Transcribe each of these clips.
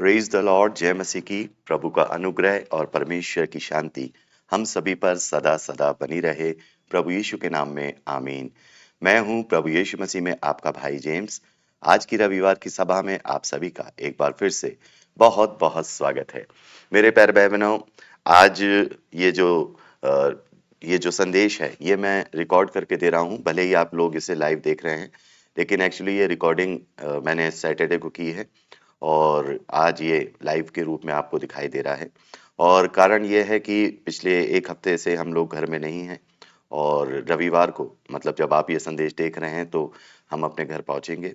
Praise the Lord. जय मसीह की। प्रभु का अनुग्रह और परमेश्वर की शांति हम सभी पर सदा सदा बनी रहे, प्रभु यीशु के नाम में आमीन। मैं हूं प्रभु यीशु मसीह में आपका भाई जेम्स। आज की रविवार की सभा में आप सभी का एक बार फिर से बहुत बहुत स्वागत है। मेरे प्यारे भाई बहनों, आज ये जो अ, ये जो संदेश है ये मैं रिकॉर्ड करके दे रहा हूं। भले ही आप लोग इसे लाइव देख रहे हैं, लेकिन एक्चुअली ये रिकॉर्डिंग मैंने सैटरडे को की है और आज ये लाइव के रूप में आपको दिखाई दे रहा है। और कारण ये है कि पिछले एक हफ्ते से हम लोग घर में नहीं हैं और रविवार को, मतलब जब आप ये संदेश देख रहे हैं तो हम अपने घर पहुंचेंगे।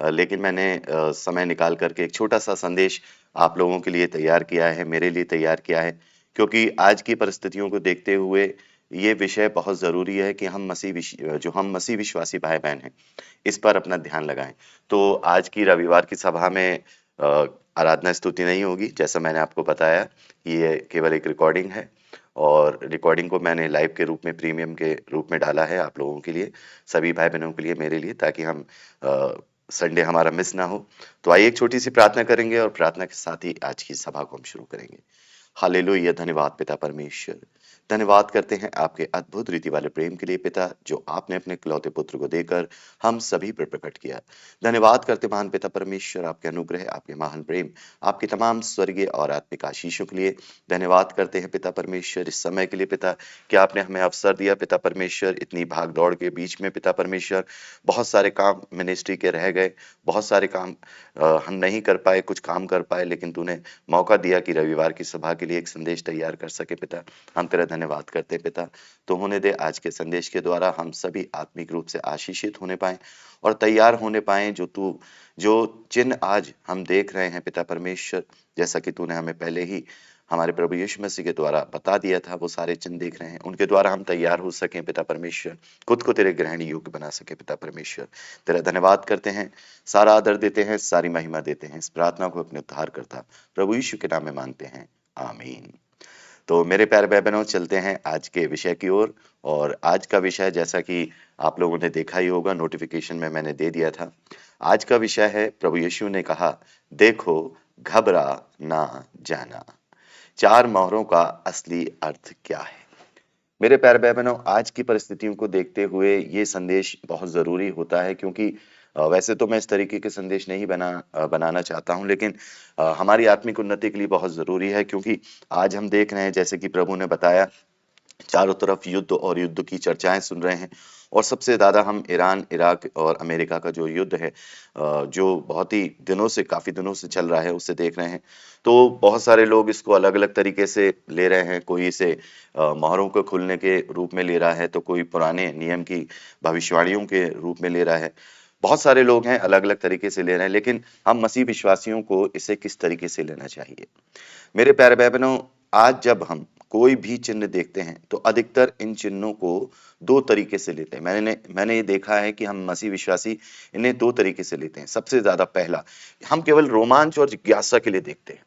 लेकिन मैंने समय निकाल करके एक छोटा सा संदेश आप लोगों के लिए तैयार किया है, मेरे लिए तैयार किया है, क्योंकि आज की परिस्थितियों को देखते हुए ये विषय बहुत ज़रूरी है कि हम मसीह विश्वासी भाई बहन हैं, इस पर अपना ध्यान लगाएं। तो आज की रविवार की सभा में अ, आराधना स्तुति नहीं होगी, जैसा मैंने आपको बताया। ये केवल एक रिकॉर्डिंग है और रिकॉर्डिंग को मैंने लाइव के रूप में, प्रीमियम के रूप में डाला है आप लोगों के लिए, सभी भाई बहनों के लिए, मेरे लिए, ताकि हम संडे हमारा मिस ना हो। तो आइए एक छोटी सी प्रार्थना करेंगे और प्रार्थना के साथ ही आज की सभा को हम शुरू करेंगे। हालेलुया। धन्यवाद पिता परमेश्वर, धन्यवाद करते हैं आपके अद्भुत रीति वाले प्रेम के लिए पिता, जो आपने अपने इकलौते पुत्र को देकर हम सभी पर प्रकट किया। धन्यवाद करते महान पिता परमेश्वर आपके अनुग्रह, आपके महान प्रेम, आपकी तमाम स्वर्गीय और आत्मिक आशीषों के लिए। धन्यवाद करते हैं पिता परमेश्वर इस समय के लिए पिता, कि आपने हमें अवसर दिया पिता परमेश्वर। इतनी भाग दौड़ के बीच में पिता परमेश्वर, बहुत सारे काम मिनिस्ट्री के रह गए, बहुत सारे काम हम नहीं कर पाए, कुछ काम कर पाए, लेकिन तूने मौका दिया कि रविवार की सभा के लिए एक संदेश तैयार कर सके पिता। हम तेरा धन्यवाद करते हैं पिता। तो होने दे आज के संदेश के द्वारा हम सभी आत्मिक रूप से आशीषित होने पाए और तैयार होने पाए, जो चिन्ह आज हम देख रहे हैं पिता परमेश्वर, जैसा कि तूने हमें पहले ही हमारे प्रभु यीशु मसीह के द्वारा बता दिया था, वो सारे चिन्ह देख रहे हैं, उनके द्वारा हम तैयार हो सकें पिता परमेश्वर, खुद को तेरे ग्रहण योग्य बना सके पिता परमेश्वर। तेरा धन्यवाद करते हैं, सारा आदर देते हैं, सारी महिमा देते हैं। इस प्रार्थना को अपने उद्धार करता प्रभु यीशु के नाम में मांगते हैं, आमीन। तो मेरे प्यारे भाई बहनों, चलते हैं आज के विषय की ओर। और आज का विषय, जैसा कि आप लोगों ने देखा ही होगा, नोटिफिकेशन में मैंने दे दिया था। आज का विषय है, प्रभु यीशु ने कहा, देखो घबरा ना जाना। चार मोहरों का असली अर्थ क्या है? मेरे प्यारे भाई बहनों, आज की परिस्थितियों को देखते हुए ये संदेश बहुत जरूरी होता है, क्योंकि वैसे तो मैं इस तरीके के संदेश नहीं बनाना चाहता हूं, लेकिन हमारी आत्मिक उन्नति के लिए बहुत जरूरी है। क्योंकि आज हम देख रहे हैं, जैसे कि प्रभु ने बताया, चारों तरफ युद्ध और युद्ध की चर्चाएं सुन रहे हैं। और सबसे ज्यादा हम ईरान, इराक और अमेरिका का जो युद्ध है, जो बहुत ही दिनों से, काफी दिनों से चल रहा है, उससे देख रहे हैं। तो बहुत सारे लोग इसको अलग अलग तरीके से ले रहे हैं। कोई इसे मोहरों को खुलने के रूप में ले रहा है, तो कोई पुराने नियम की भविष्यवाणियों के रूप में ले रहा है। बहुत सारे लोग हैं, अलग अलग तरीके से ले रहे हैं, लेकिन हम मसीह विश्वासियों को इसे किस तरीके से लेना चाहिए? मेरे प्यारे भाई बहनों, आज जब हम कोई भी चिन्ह देखते हैं तो अधिकतर इन चिन्हों को दो तरीके से लेते हैं। मैंने ये देखा है कि हम मसीह विश्वासी इन्हें दो तरीके से लेते हैं। सबसे ज्यादा पहला, हम केवल रोमांच और जिज्ञासा के लिए देखते हैं।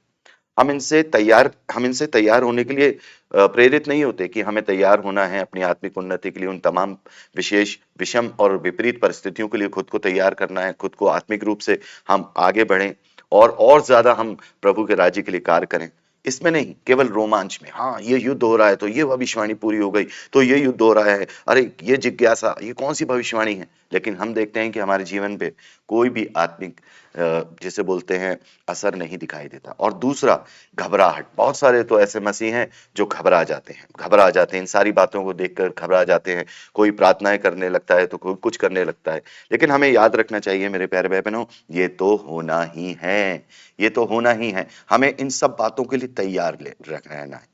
हम इनसे तैयार होने के लिए प्रेरित नहीं होते कि हमें तैयार होना है अपनी आत्मिक उन्नति के लिए, उन तमाम विशेष, विषम और विपरीत परिस्थितियों के लिए खुद को तैयार करना है, खुद को आत्मिक रूप से हम आगे बढ़ें और ज्यादा हम प्रभु के राज्य के लिए कार्य करें। इसमें नहीं, केवल रोमांच में, हाँ ये युद्ध हो रहा है तो ये भविष्यवाणी पूरी हो गई, तो ये युद्ध हो रहा है, अरे ये जिज्ञासा, ये कौन सी भविष्यवाणी है? लेकिन हम देखते हैं कि हमारे जीवन पे कोई भी आत्मिक, जिसे बोलते हैं, असर नहीं दिखाई देता। और दूसरा, घबराहट। बहुत सारे तो ऐसे मसीह हैं जो घबरा जाते हैं, इन सारी बातों को देखकर घबरा जाते हैं। कोई प्रार्थनाएं करने लगता है तो कोई कुछ करने लगता है। लेकिन हमें याद रखना चाहिए मेरे प्यारे भाई बहनों, ये तो होना ही है, ये तो होना ही है। हमें इन सब बातों के लिए तैयार रहना है।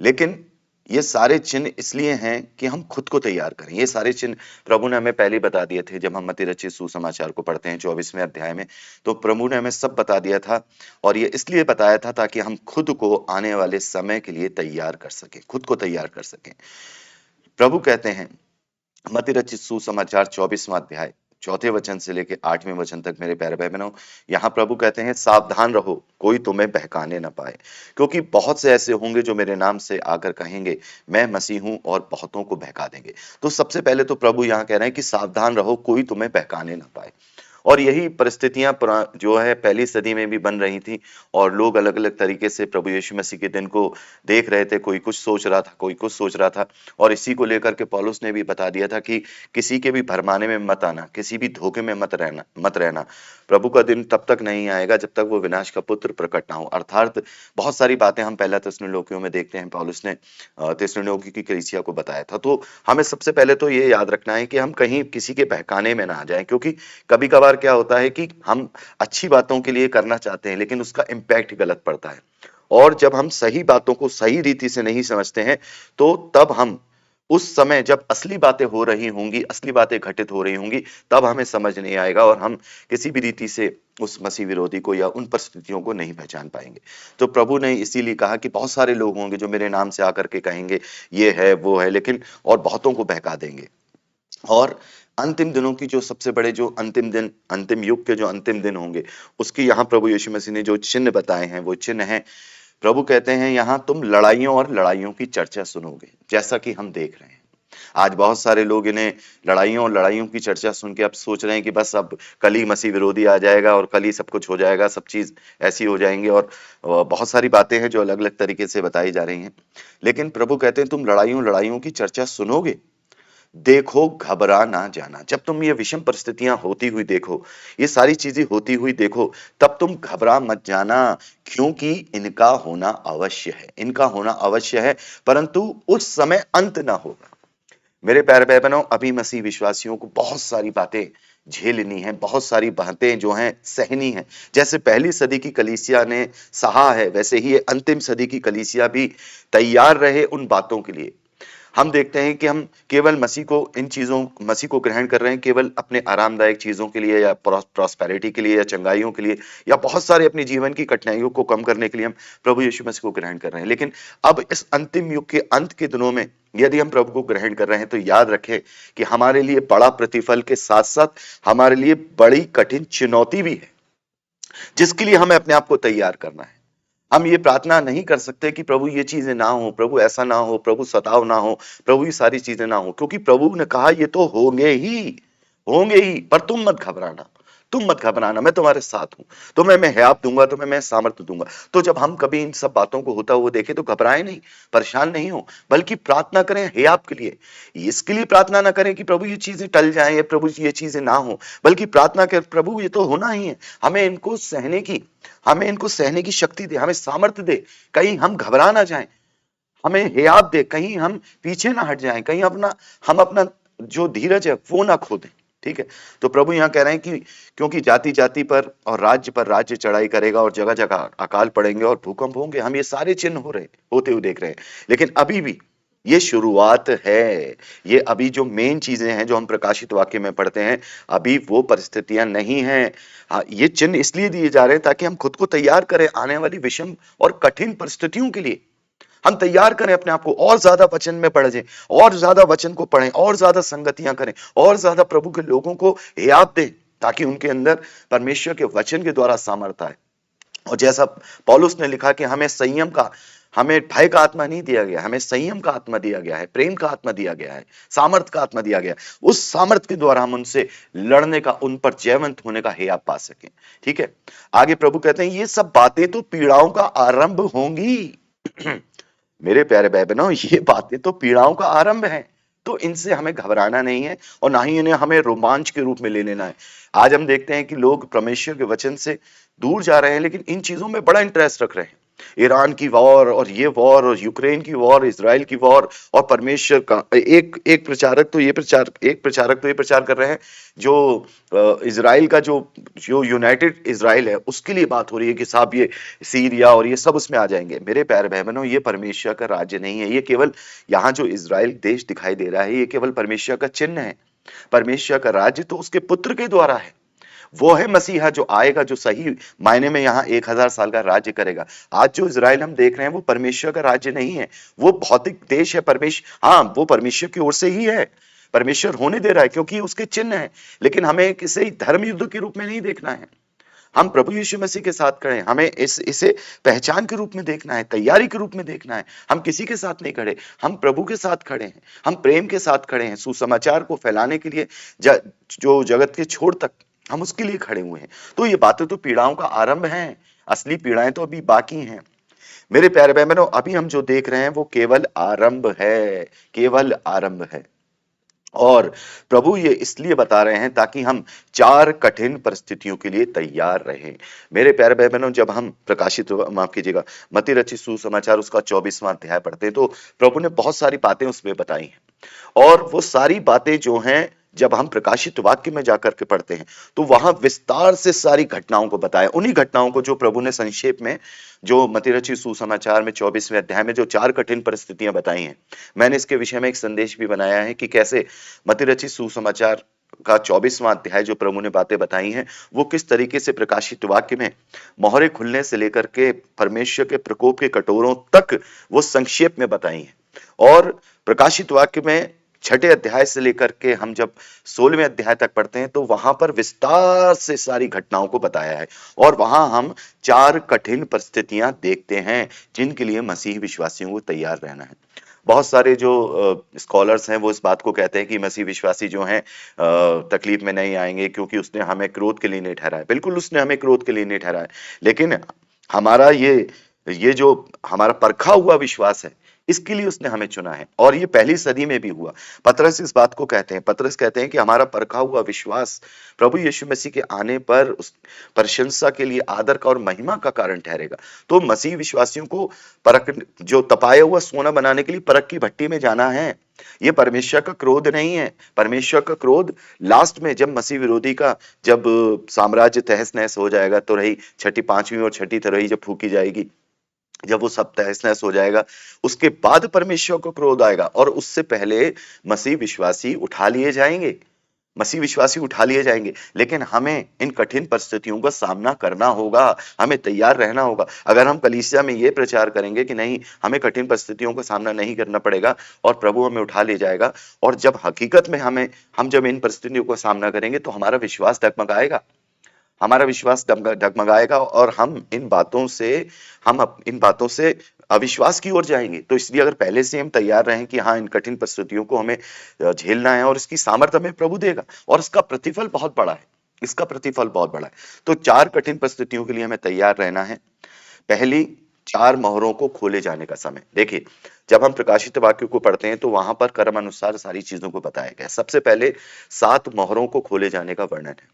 लेकिन ये सारे चिन्ह इसलिए हैं कि हम खुद को तैयार करें। ये सारे चिन्ह प्रभु ने हमें पहले ही बता दिए थे। जब हम मत्ती रचित सुसमाचार को पढ़ते हैं 24वें अध्याय में, तो प्रभु ने हमें सब बता दिया था। और ये इसलिए बताया था ताकि हम खुद को आने वाले समय के लिए तैयार कर सकें, खुद को तैयार कर सकें। प्रभु कहते हैं, मत्ती रचित सुसमाचार 24वां अध्याय, चौथे वचन से लेके 8वें वचन तक, मेरे प्यारे भाई बहनों, यहाँ प्रभु कहते हैं, सावधान रहो, कोई तुम्हें बहकाने ना पाए, क्योंकि बहुत से ऐसे होंगे जो मेरे नाम से आकर कहेंगे मैं मसीह हूं, और बहुतों को बहका देंगे। तो सबसे पहले तो प्रभु यहाँ कह रहे हैं कि सावधान रहो, कोई तुम्हें बहकाने ना पाए। और यही परिस्थितियां जो है पहली सदी में भी बन रही थी और लोग अलग अलग तरीके से प्रभु यीशु मसीह के दिन को देख रहे थे। कोई कुछ सोच रहा था, कोई कुछ सोच रहा था, और इसी को लेकर के पौलुस ने भी बता दिया था कि किसी के भी भरमाने में मत आना, किसी भी धोखे में मत रहना। प्रभु का दिन तब तक नहीं आएगा जब तक वो विनाश का पुत्र प्रकट ना हो। अर्थात बहुत सारी बातें हम पहला थिस्सलुनीकियों में देखते हैं, पौलुस ने थिस्सलुनीकी की कलीसिया को बताया था। तो हमें सबसे पहले तो ये याद रखना है कि हम कहीं किसी के बहकाने में ना आ जाएं, क्योंकि कभी कभार क्या होता है कि हम अच्छी बातों के लिए करना चाहते हैं लेकिन उसका इम्पैक्ट गलत पड़ता है। और जब हम सही बातों को सही रीति से नहीं समझते हैं तो तब हम उस समय जब असली बातें हो रही होंगी, असली बातें घटित हो रही होंगी, तब हमें समझ नहीं आएगा और हम किसी भी रीति से उस मसीह विरोधी को या उन परिस्थितियों को नहीं पहचान पाएंगे। तो प्रभु ने इसीलिए कहा कि बहुत सारे लोग होंगे जो मेरे नाम से आकर के कहेंगे ये है वो है, लेकिन और बहुतों को बहका देंगे। और अंतिम दिनों की जो सबसे बड़े जो अंतिम दिन, अंतिम युग के जो अंतिम दिन होंगे, उसकी यहाँ प्रभु यीशु मसीह ने जो चिन्ह बताए हैं वो चिन्ह हैं। प्रभु कहते हैं यहाँ तुम लड़ाइयों और लड़ाइयों की चर्चा सुनोगे, जैसा कि हम देख रहे हैं। आज बहुत सारे लोग इन्हें लड़ाइयों और लड़ाइयों की चर्चा सुन के अब सोच रहे हैं कि बस अब कल ही मसीह विरोधी आ जाएगा और कल ही सब कुछ हो जाएगा, सब चीज ऐसी हो जाएंगी, और बहुत सारी बातें हैं जो अलग अलग तरीके से बताई जा रही हैं। लेकिन प्रभु कहते हैं तुम लड़ाइयों लड़ाइयों की चर्चा सुनोगे, देखो घबरा ना जाना। जब तुम ये विषम परिस्थितियां होती हुई देखो, ये सारी चीजें होती हुई देखो, तब तुम घबरा मत जाना, क्योंकि इनका होना अवश्य है, इनका होना अवश्य है, परंतु उस समय अंत ना होगा। मेरे प्यारे भाई बहनों, अभी मसीह विश्वासियों को बहुत सारी बातें झेलनी है, बहुत सारी बातें जो हैं सहनी है। जैसे पहली सदी की कलीसिया ने सहा है, वैसे ही ये अंतिम सदी की कलीसिया भी तैयार रहे उन बातों के लिए। हम देखते हैं कि हम केवल मसीह को ग्रहण कर रहे हैं केवल अपने आरामदायक चीजों के लिए या प्रॉस्पेरिटी के लिए या चंगाइयों के लिए या बहुत सारे अपने जीवन की कठिनाइयों को कम करने के लिए हम प्रभु यीशु मसीह को ग्रहण कर रहे हैं। लेकिन अब इस अंतिम युग के अंत के दिनों में यदि हम प्रभु को ग्रहण कर रहे हैं तो याद रखें कि हमारे लिए बड़ा प्रतिफल के साथ साथ हमारे लिए बड़ी कठिन चुनौती भी है, जिसके लिए हमें अपने आप को तैयार करना है। हम ये प्रार्थना नहीं कर सकते कि प्रभु ये चीजें ना हो, प्रभु ऐसा ना हो, प्रभु सताव ना हो, प्रभु ये सारी चीजें ना हो, क्योंकि प्रभु ने कहा ये तो होंगे ही, पर तुम मत घबराना, तुम मत घबराना, मैं तुम्हारे साथ हूं, तुम्हें मैं हयात दूंगा, तुम्हें मैं सामर्थ्य दूंगा। तो जब हम कभी इन सब बातों को होता हुआ देखें तो घबराए नहीं, परेशान नहीं हो, बल्कि प्रार्थना करें हयात के लिए। इसके लिए प्रार्थना ना करें कि प्रभु ये चीजें टल जाएं या प्रभु ये चीजें ना हो, बल्कि प्रार्थना करें प्रभु ये तो होना ही है, हमें इनको सहने की शक्ति दे, हमें सामर्थ्य दे, कहीं हम घबरा ना जाएं, हमें हियाव दे, कहीं हम पीछे ना हट जाएं, कहीं हम अपना जो धीरज है वो ना खो दें। ठीक है, तो प्रभु यहाँ कह रहे हैं कि क्योंकि जाति जाति पर राज्य चढ़ाई करेगा और जगह जगह अकाल पड़ेंगे और भूकंप होंगे। हम ये सारे चिन्ह होते हुए देख रहे हैं, लेकिन अभी भी ये शुरुआत है। ये अभी जो मेन चीजें हैं जो हम प्रकाशित वाक्य में पढ़ते हैं, अभी वो परिस्थितियां नहीं हैं। हाँ, ये चिन्ह इसलिए दिए जा रहे हैं ताकि हम खुद को तैयार करें आने वाली विषम और कठिन परिस्थितियों के लिए। हम तैयार करें अपने आप को, और ज्यादा वचन में पढ़ जाएं, और ज्यादा वचन को पढ़ें, और ज्यादा संगतियां करें, और ज्यादा प्रभु के लोगों को याद दें, ताकि उनके अंदर परमेश्वर के वचन के द्वारा सामर्थ्य आए। और जैसा पौलुस ने लिखा कि हमें भय का आत्मा नहीं दिया गया, हमें संयम का आत्मा दिया गया है, प्रेम का आत्मा दिया गया है, सामर्थ का आत्मा दिया गया है। उस सामर्थ के द्वारा हम उनसे लड़ने का, उन पर जयवंत होने का हेय पा सकें। ठीक है, आगे प्रभु कहते हैं ये सब बातें तो पीड़ाओं का आरंभ होंगी। मेरे प्यारे भाई बहनों, ये बातें तो पीड़ाओं का आरंभ है, तो इनसे हमें घबराना नहीं है और ना ही इन्हें हमें रोमांच के रूप में ले लेना है। आज हम देखते हैं कि लोग परमेश्वर के वचन से दूर जा रहे हैं, लेकिन इन चीजों में बड़ा इंटरेस्ट रख रहे हैं। ईरान की वॉर और ये वॉर और यूक्रेन की वॉर, इजराइल की वॉर, और परमेश्वर का एक प्रचारक तो ये प्रचार कर रहे हैं जो इजराइल का जो जो यूनाइटेड इजराइल है उसके लिए बात हो रही है कि साहब ये सीरिया और ये सब उसमें आ जाएंगे। मेरे प्यारे भाई बहनों, ये परमेश्वर का राज्य नहीं है। ये केवल यहाँ जो इजराइल देश दिखाई दे रहा है ये केवल परमेश्वर का चिन्ह है। परमेश्वर का राज्य तो उसके पुत्र के द्वारा है। वो है मसीहा जो आएगा, जो सही मायने में यहाँ 1000 साल का राज्य करेगा। आज जो इजराइल हम देख रहे हैं वो परमेश्वर का राज्य नहीं है, वो भौतिक देश है। हाँ, वो परमेश्वर की ओर से ही है, परमेश्वर होने दे रहा है क्योंकि उसके चिन्ह है। लेकिन हमें किसी धर्म युद्ध के रूप में नहीं देखना है। हम प्रभु यीशु मसीह के साथ खड़े हैं, हमें इसे पहचान के रूप में देखना है, तैयारी के रूप में देखना है। हम किसी के साथ नहीं खड़े, हम प्रभु के साथ खड़े हैं, हम प्रेम के साथ खड़े हैं, सुसमाचार को फैलाने के लिए जो जगत के छोर तक हम उसके लिए खड़े हुए हैं। तो ये बातें तो पीड़ाओं का आरंभ है, असली पीड़ाएं तो अभी बाकी हैं। मेरे प्यारे भाई बहनों, अभी हम जो देख रहे हैं वो केवल आरंभ है, केवल आरंभ है। और प्रभु ये इसलिए बता रहे हैं ताकि हम 4 कठिन परिस्थितियों के लिए तैयार रहें। मेरे प्यारे भाई बहनों, जब हम प्रकाशित, माफ कीजिएगा, मत्ती रचित सुसमाचार उसका 24वां अध्याय पढ़ते हैं तो प्रभु ने बहुत सारी बातें उसमें बताई हैं। और वो सारी बातें जो हैं, जब हम प्रकाशित वाक्य में जाकर के पढ़ते हैं तो वहां विस्तार से सारी घटनाओं को बताया, उन्हीं घटनाओं को जो प्रभु ने संक्षेप में, जो मत्ती रचित सुसमाचार में 24वें अध्याय में जो 4 कठिन परिस्थितियां बताई हैं। मैंने इसके विषय में एक संदेश भी बनाया है कि कैसे मत्ती रचित सुसमाचार का 24वां अध्याय जो प्रभु ने बातें बताई हैं, वो किस तरीके से प्रकाशित वाक्य में मोहरे खुलने से लेकर के परमेश्वर के प्रकोप के कटोरों तक वो संक्षेप में बताई हैं। और प्रकाशित वाक्य में 6ठे अध्याय से लेकर के हम जब 16वें अध्याय तक पढ़ते हैं तो वहां पर विस्तार से सारी घटनाओं को बताया है। और वहां हम 4 कठिन परिस्थितियां देखते हैं जिनके लिए मसीह विश्वासियों को तैयार रहना है। बहुत सारे जो स्कॉलर्स हैं वो इस बात को कहते हैं कि मसीह विश्वासी जो हैं तकलीफ में नहीं आएंगे क्योंकि उसने हमें क्रोध के लिए नहीं ठहराया। बिल्कुल उसने हमें क्रोध के लिए नहीं ठहराया, लेकिन हमारा ये जो हमारा परखा हुआ विश्वास है, इसके लिए उसने हमें चुना है। और ये पहली सदी में भी हुआ। पतरस इस बात को कहते हैं, पतरस कहते हैं कि हमारा परखा हुआ विश्वास प्रभु यीशु मसीह के आने पर उस प्रशंसा के लिए, आदर का और महिमा का कारण ठहरेगा। तो मसीह विश्वासियों को परख, जो तपाया हुआ सोना बनाने के लिए परख की भट्टी में जाना है। ये परमेश्वर का क्रोध नहीं है। परमेश्वर का क्रोध लास्ट में, जब मसीह विरोधी का, जब साम्राज्य तहस नहस हो जाएगा, तो रही छठी, पांचवी और छठी तरही जब फूकी जाएगी, जब वो सब तहस नहस हो जाएगा, उसके बाद परमेश्वर को क्रोध आएगा। और उससे पहले मसीह विश्वासी उठा लिए जाएंगे, मसीह विश्वासी उठा लिए जाएंगे। लेकिन हमें इन कठिन परिस्थितियों का सामना करना होगा, हमें तैयार रहना होगा। अगर हम कलीसिया में ये प्रचार करेंगे कि नहीं, हमें कठिन परिस्थितियों का सामना नहीं करना पड़ेगा और प्रभु हमें उठा ले जाएगा, और जब हकीकत में हम जब इन परिस्थितियों का सामना करेंगे तो हमारा विश्वास डगमगाएगा, हमारा विश्वास डगमगाएगा और हम इन बातों से अविश्वास की ओर जाएंगे। तो इसलिए अगर पहले से हम तैयार रहें कि हाँ, इन कठिन परिस्थितियों को हमें झेलना है और इसकी सामर्थ्य हमें प्रभु देगा और इसका प्रतिफल बहुत बड़ा है, इसका प्रतिफल बहुत बड़ा है। तो 4 कठिन परिस्थितियों के लिए हमें तैयार रहना है। पहली, 4 मोहरों को खोले जाने का समय। देखिए, जब हम प्रकाशित वाक्य को पढ़ते हैं तो वहां पर क्रम अनुसार सारी चीजों को बताया गया है। सबसे पहले 7 मोहरों को खोले जाने का वर्णन है,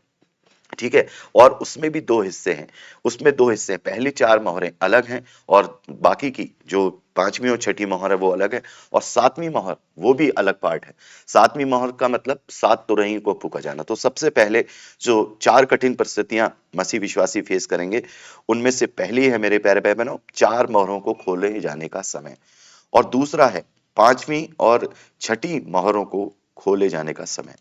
ठीक है। और उसमें भी 2 हिस्से हैं, उसमें 2 हिस्से हैं। पहली 4 मोहरें अलग हैं और बाकी की जो 5वीं और छठी मोहर है वो अलग है, और 7वीं मोहर वो भी अलग पार्ट है। 7वीं मोहर का मतलब 7 तुरही को फूका जाना। तो सबसे पहले जो 4 कठिन परिस्थितियां मसीह विश्वासी फेस करेंगे, उनमें से पहली है मेरे प्यारे भाई बहनों, 4 मोहरों को खोले जाने का समय। और दूसरा है 5वीं और छठी मोहरों को खोले जाने का समय।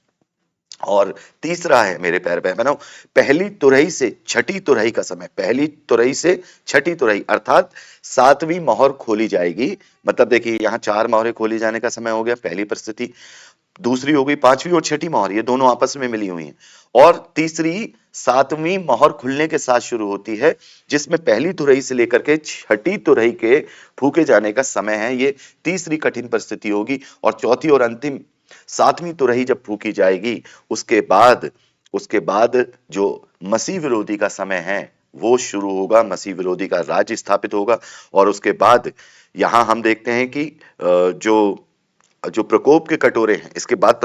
और तीसरा है मेरे प्यारे भाई बहनों, पहली तुरही से छठी तुरही का समय। पहली तुरही से छठी तुरही अर्थात 7वीं मोहर खोली जाएगी। मतलब देखिए, यहाँ 4 मोहरें खोली जाने का समय हो गया, पहली परिस्थिति। दूसरी हो गई 5वीं और छठी मोहर, ये दोनों आपस में मिली हुई हैं। और तीसरी 7वीं मोहर खुलने के साथ शुरू होती है, जिसमें पहली तुरही से लेकर के छठी तुरही के फूके जाने का समय है। ये तीसरी कठिन परिस्थिति होगी। और चौथी और अंतिम 7वीं तुरही जब फूकी जाएगी, उसके बाद जो मसीह विरोधी का समय है वो शुरू होगा, मसीह विरोधी का राज्य स्थापित होगा। और उसके बाद यहां हम देखते हैं कि जो जो प्रकोप के कटोरे हैं, इसके बाद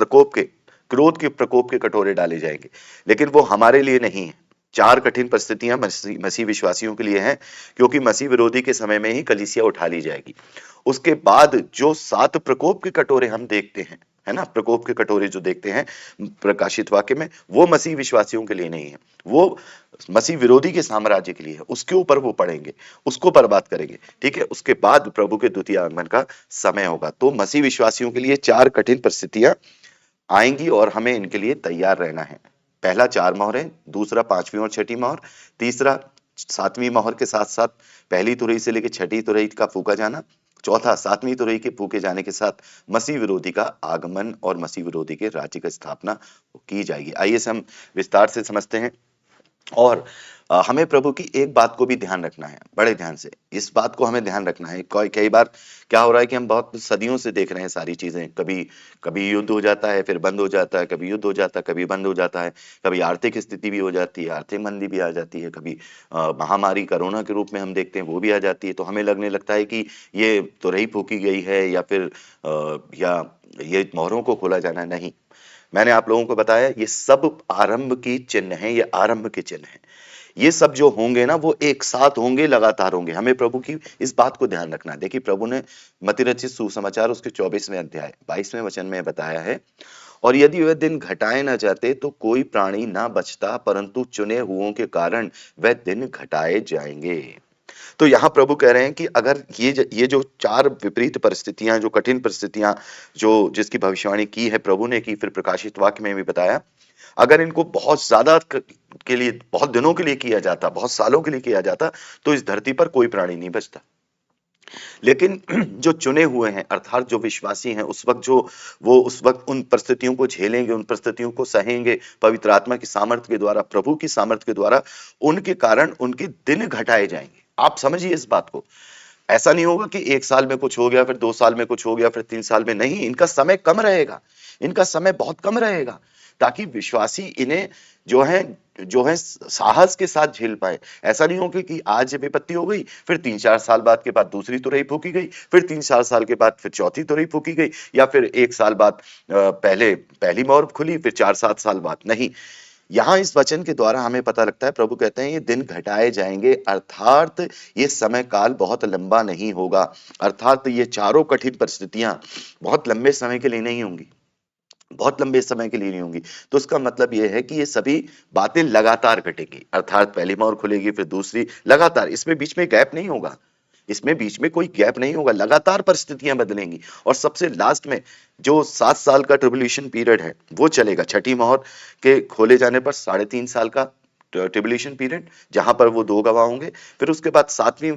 क्रोध के प्रकोप के कटोरे डाले जाएंगे, लेकिन वो हमारे लिए नहीं है। 4 कठिन परिस्थितियां मसीह विश्वासियों के लिए हैं, क्योंकि मसीह विरोधी के समय में ही कलीसिया उठा ली जाएगी। उसके बाद जो 7 प्रकोप के कटोरे हम देखते हैं, है ना, प्रकोप के कटोरे जो देखते हैं प्रकाशित वाक्य में, वो मसीह विश्वासियों के लिए नहीं है, वो मसीह विरोधी के साम्राज्य के लिए है। उसके ऊपर वो पढ़ेंगे, उसको बर्बाद करेंगे, ठीक है। उसके बाद प्रभु के द्वितीय आगमन का समय होगा। तो मसीह विश्वासियों के लिए 4 कठिन परिस्थितियां आएंगी और हमें इनके लिए तैयार रहना है। पहला 4 मोहरें, दूसरा 5वीं और छठी मोहर, तीसरा 7वीं मोहर के साथ साथ पहली तुरही से लेकर छठी तुरही का फूका जाना, चौथा 7वीं तुरही के फूके जाने के साथ मसीह विरोधी का आगमन और मसीह विरोधी के राज्य की स्थापना की जाएगी। आइए हम विस्तार से समझते हैं और हमें प्रभु की एक बात को भी ध्यान रखना है, बड़े ध्यान से। इस बात को हमें ध्यान रखना है। कई कई बार क्या हो रहा है कि हम बहुत सदियों से देख रहे हैं सारी चीजें। कभी कभी युद्ध हो जाता है, फिर बंद हो जाता है, कभी युद्ध हो जाता है, कभी बंद हो जाता है, कभी आर्थिक स्थिति भी हो जाती है, आर्थिक मंदी भी आ जाती है, कभी महामारी कोरोना के रूप में हम देखते हैं वो भी आ जाती है। तो हमें लगने लगता है कि ये तो रही फूकी गई है, या फिर या ये मोहरों को खोला जाना है। नहीं, मैंने आप लोगों को बताया ये सब आरंभ की चिन्ह है, ये आरंभ के चिन्ह है। ये सब जो होंगे ना वो एक साथ होंगे, लगातार होंगे। हमें प्रभु की इस बात को ध्यान रखना है। देखिए प्रभु ने मत्ती रचित सुसमाचार उसके 24वें अध्याय 22वें वचन में बताया है, और यदि वह दिन घटाए ना जाते तो कोई प्राणी ना बचता, परंतु चुने हुओं के कारण वह दिन घटाए जाएंगे। तो यहाँ प्रभु कह रहे हैं कि अगर ये जो चार विपरीत परिस्थितियां, जो कठिन परिस्थितियां, जो जिसकी भविष्यवाणी की है प्रभु ने, की फिर प्रकाशित वाक्य में भी बताया, अगर इनको बहुत ज्यादा के लिए, बहुत दिनों के लिए किया जाता, बहुत सालों के लिए किया जाता, तो इस धरती पर कोई प्राणी नहीं बचता। लेकिन जो चुने हुए हैं, अर्थात जो विश्वासी हैं, उस वक्त जो वो उस वक्त उन परिस्थितियों को झेलेंगे, उन परिस्थितियों को सहेंगे, पवित्र आत्मा की सामर्थ्य के द्वारा, प्रभु की सामर्थ्य के द्वारा, उनके कारण उनके दिन घटाए जाएंगे। आप समझिए इस बात को। ऐसा नहीं होगा कि 1 साल में कुछ हो गया, फिर 2 साल में कुछ हो गया, फिर 3 साल में। नहीं, इनका समय कम रहेगा, इनका समय बहुत कम रहेगा, ताकि विश्वासी इन्हें जो है साहस के साथ झेल पाए। ऐसा नहीं होगा कि आज विपत्ति हो गई, फिर 3-4 साल बाद के बाद दूसरी तुरई फूकी गई, फिर 3-4 साल के बाद फिर चौथी तुरई फूकी गई, या फिर 1 साल बाद पहले पहली मोहर खुली, फिर 4-7 साल बाद। नहीं, यहाँ इस वचन के द्वारा हमें पता लगता है, प्रभु कहते हैं ये दिन घटाए जाएंगे, अर्थात ये समय काल बहुत लंबा नहीं होगा। अर्थात ये चारों कठिन परिस्थितियां बहुत लंबे समय के लिए नहीं होंगी, बहुत लंबे समय के लिए नहीं होंगी। तो उसका मतलब ये है कि ये सभी बातें लगातार घटेंगी, अर्थात पहली मोहर खुलेगी, फिर दूसरी, लगातार। इसमें बीच में गैप नहीं होगा, इसमें बीच में कोई गैप नहीं होगा, लगातार परिस्थितियां बदलेंगी। और सबसे लास्ट में जो 7 साल का ट्रिब्यूलेशन पीरियड है वो चलेगा। छठी मोहर के खोले जाने पर 3.5 साल का ट्रिब्यूलेशन पीरियड, जहां पर वो 2 गवाह होंगे। फिर उसके बाद 7वीं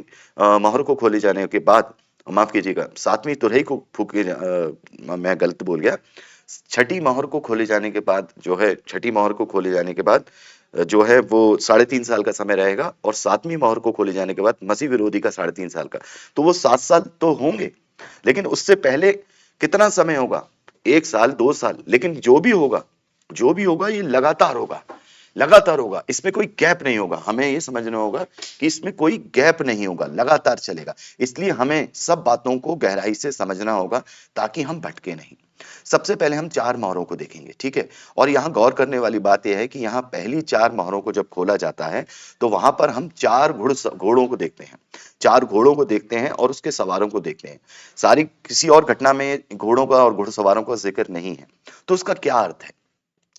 मोहर को खोले जाने के बाद, माफ कीजिएगा, 7वीं तुरही को फूके मैं गलत बोल गया। छठी मोहर को खोले जाने के बाद जो है, छठी मोहर को खोले जाने के बाद जो है वो 3.5 साल का समय रहेगा, और 7वीं मोहर को खोले जाने के बाद मसीह विरोधी का 3.5 साल का। तो वो 7 साल तो होंगे, लेकिन उससे पहले कितना समय होगा? 1 साल, 2 साल। लेकिन जो भी होगा, जो भी होगा, ये लगातार होगा, लगातार होगा। इसमें कोई गैप नहीं होगा। हमें ये समझना होगा कि इसमें कोई गैप नहीं होगा, लगातार चलेगा। इसलिए हमें सब बातों को गहराई से समझना होगा, ताकि हम भटके नहीं। सबसे पहले हम 4 मोहरों को देखेंगे, ठीक है? और यहाँ गौर करने वाली बात यह है कि यहाँ पहली 4 मोहरों को जब खोला जाता है, तो वहां पर हम 4 घोड़ों को देखते हैं, 4 घोड़ों को देखते हैं और उसके सवारों को देखते हैं। सारी किसी और घटना में घोड़ों का और घुड़सवारों का जिक्र नहीं है। तो उसका क्या अर्थ है?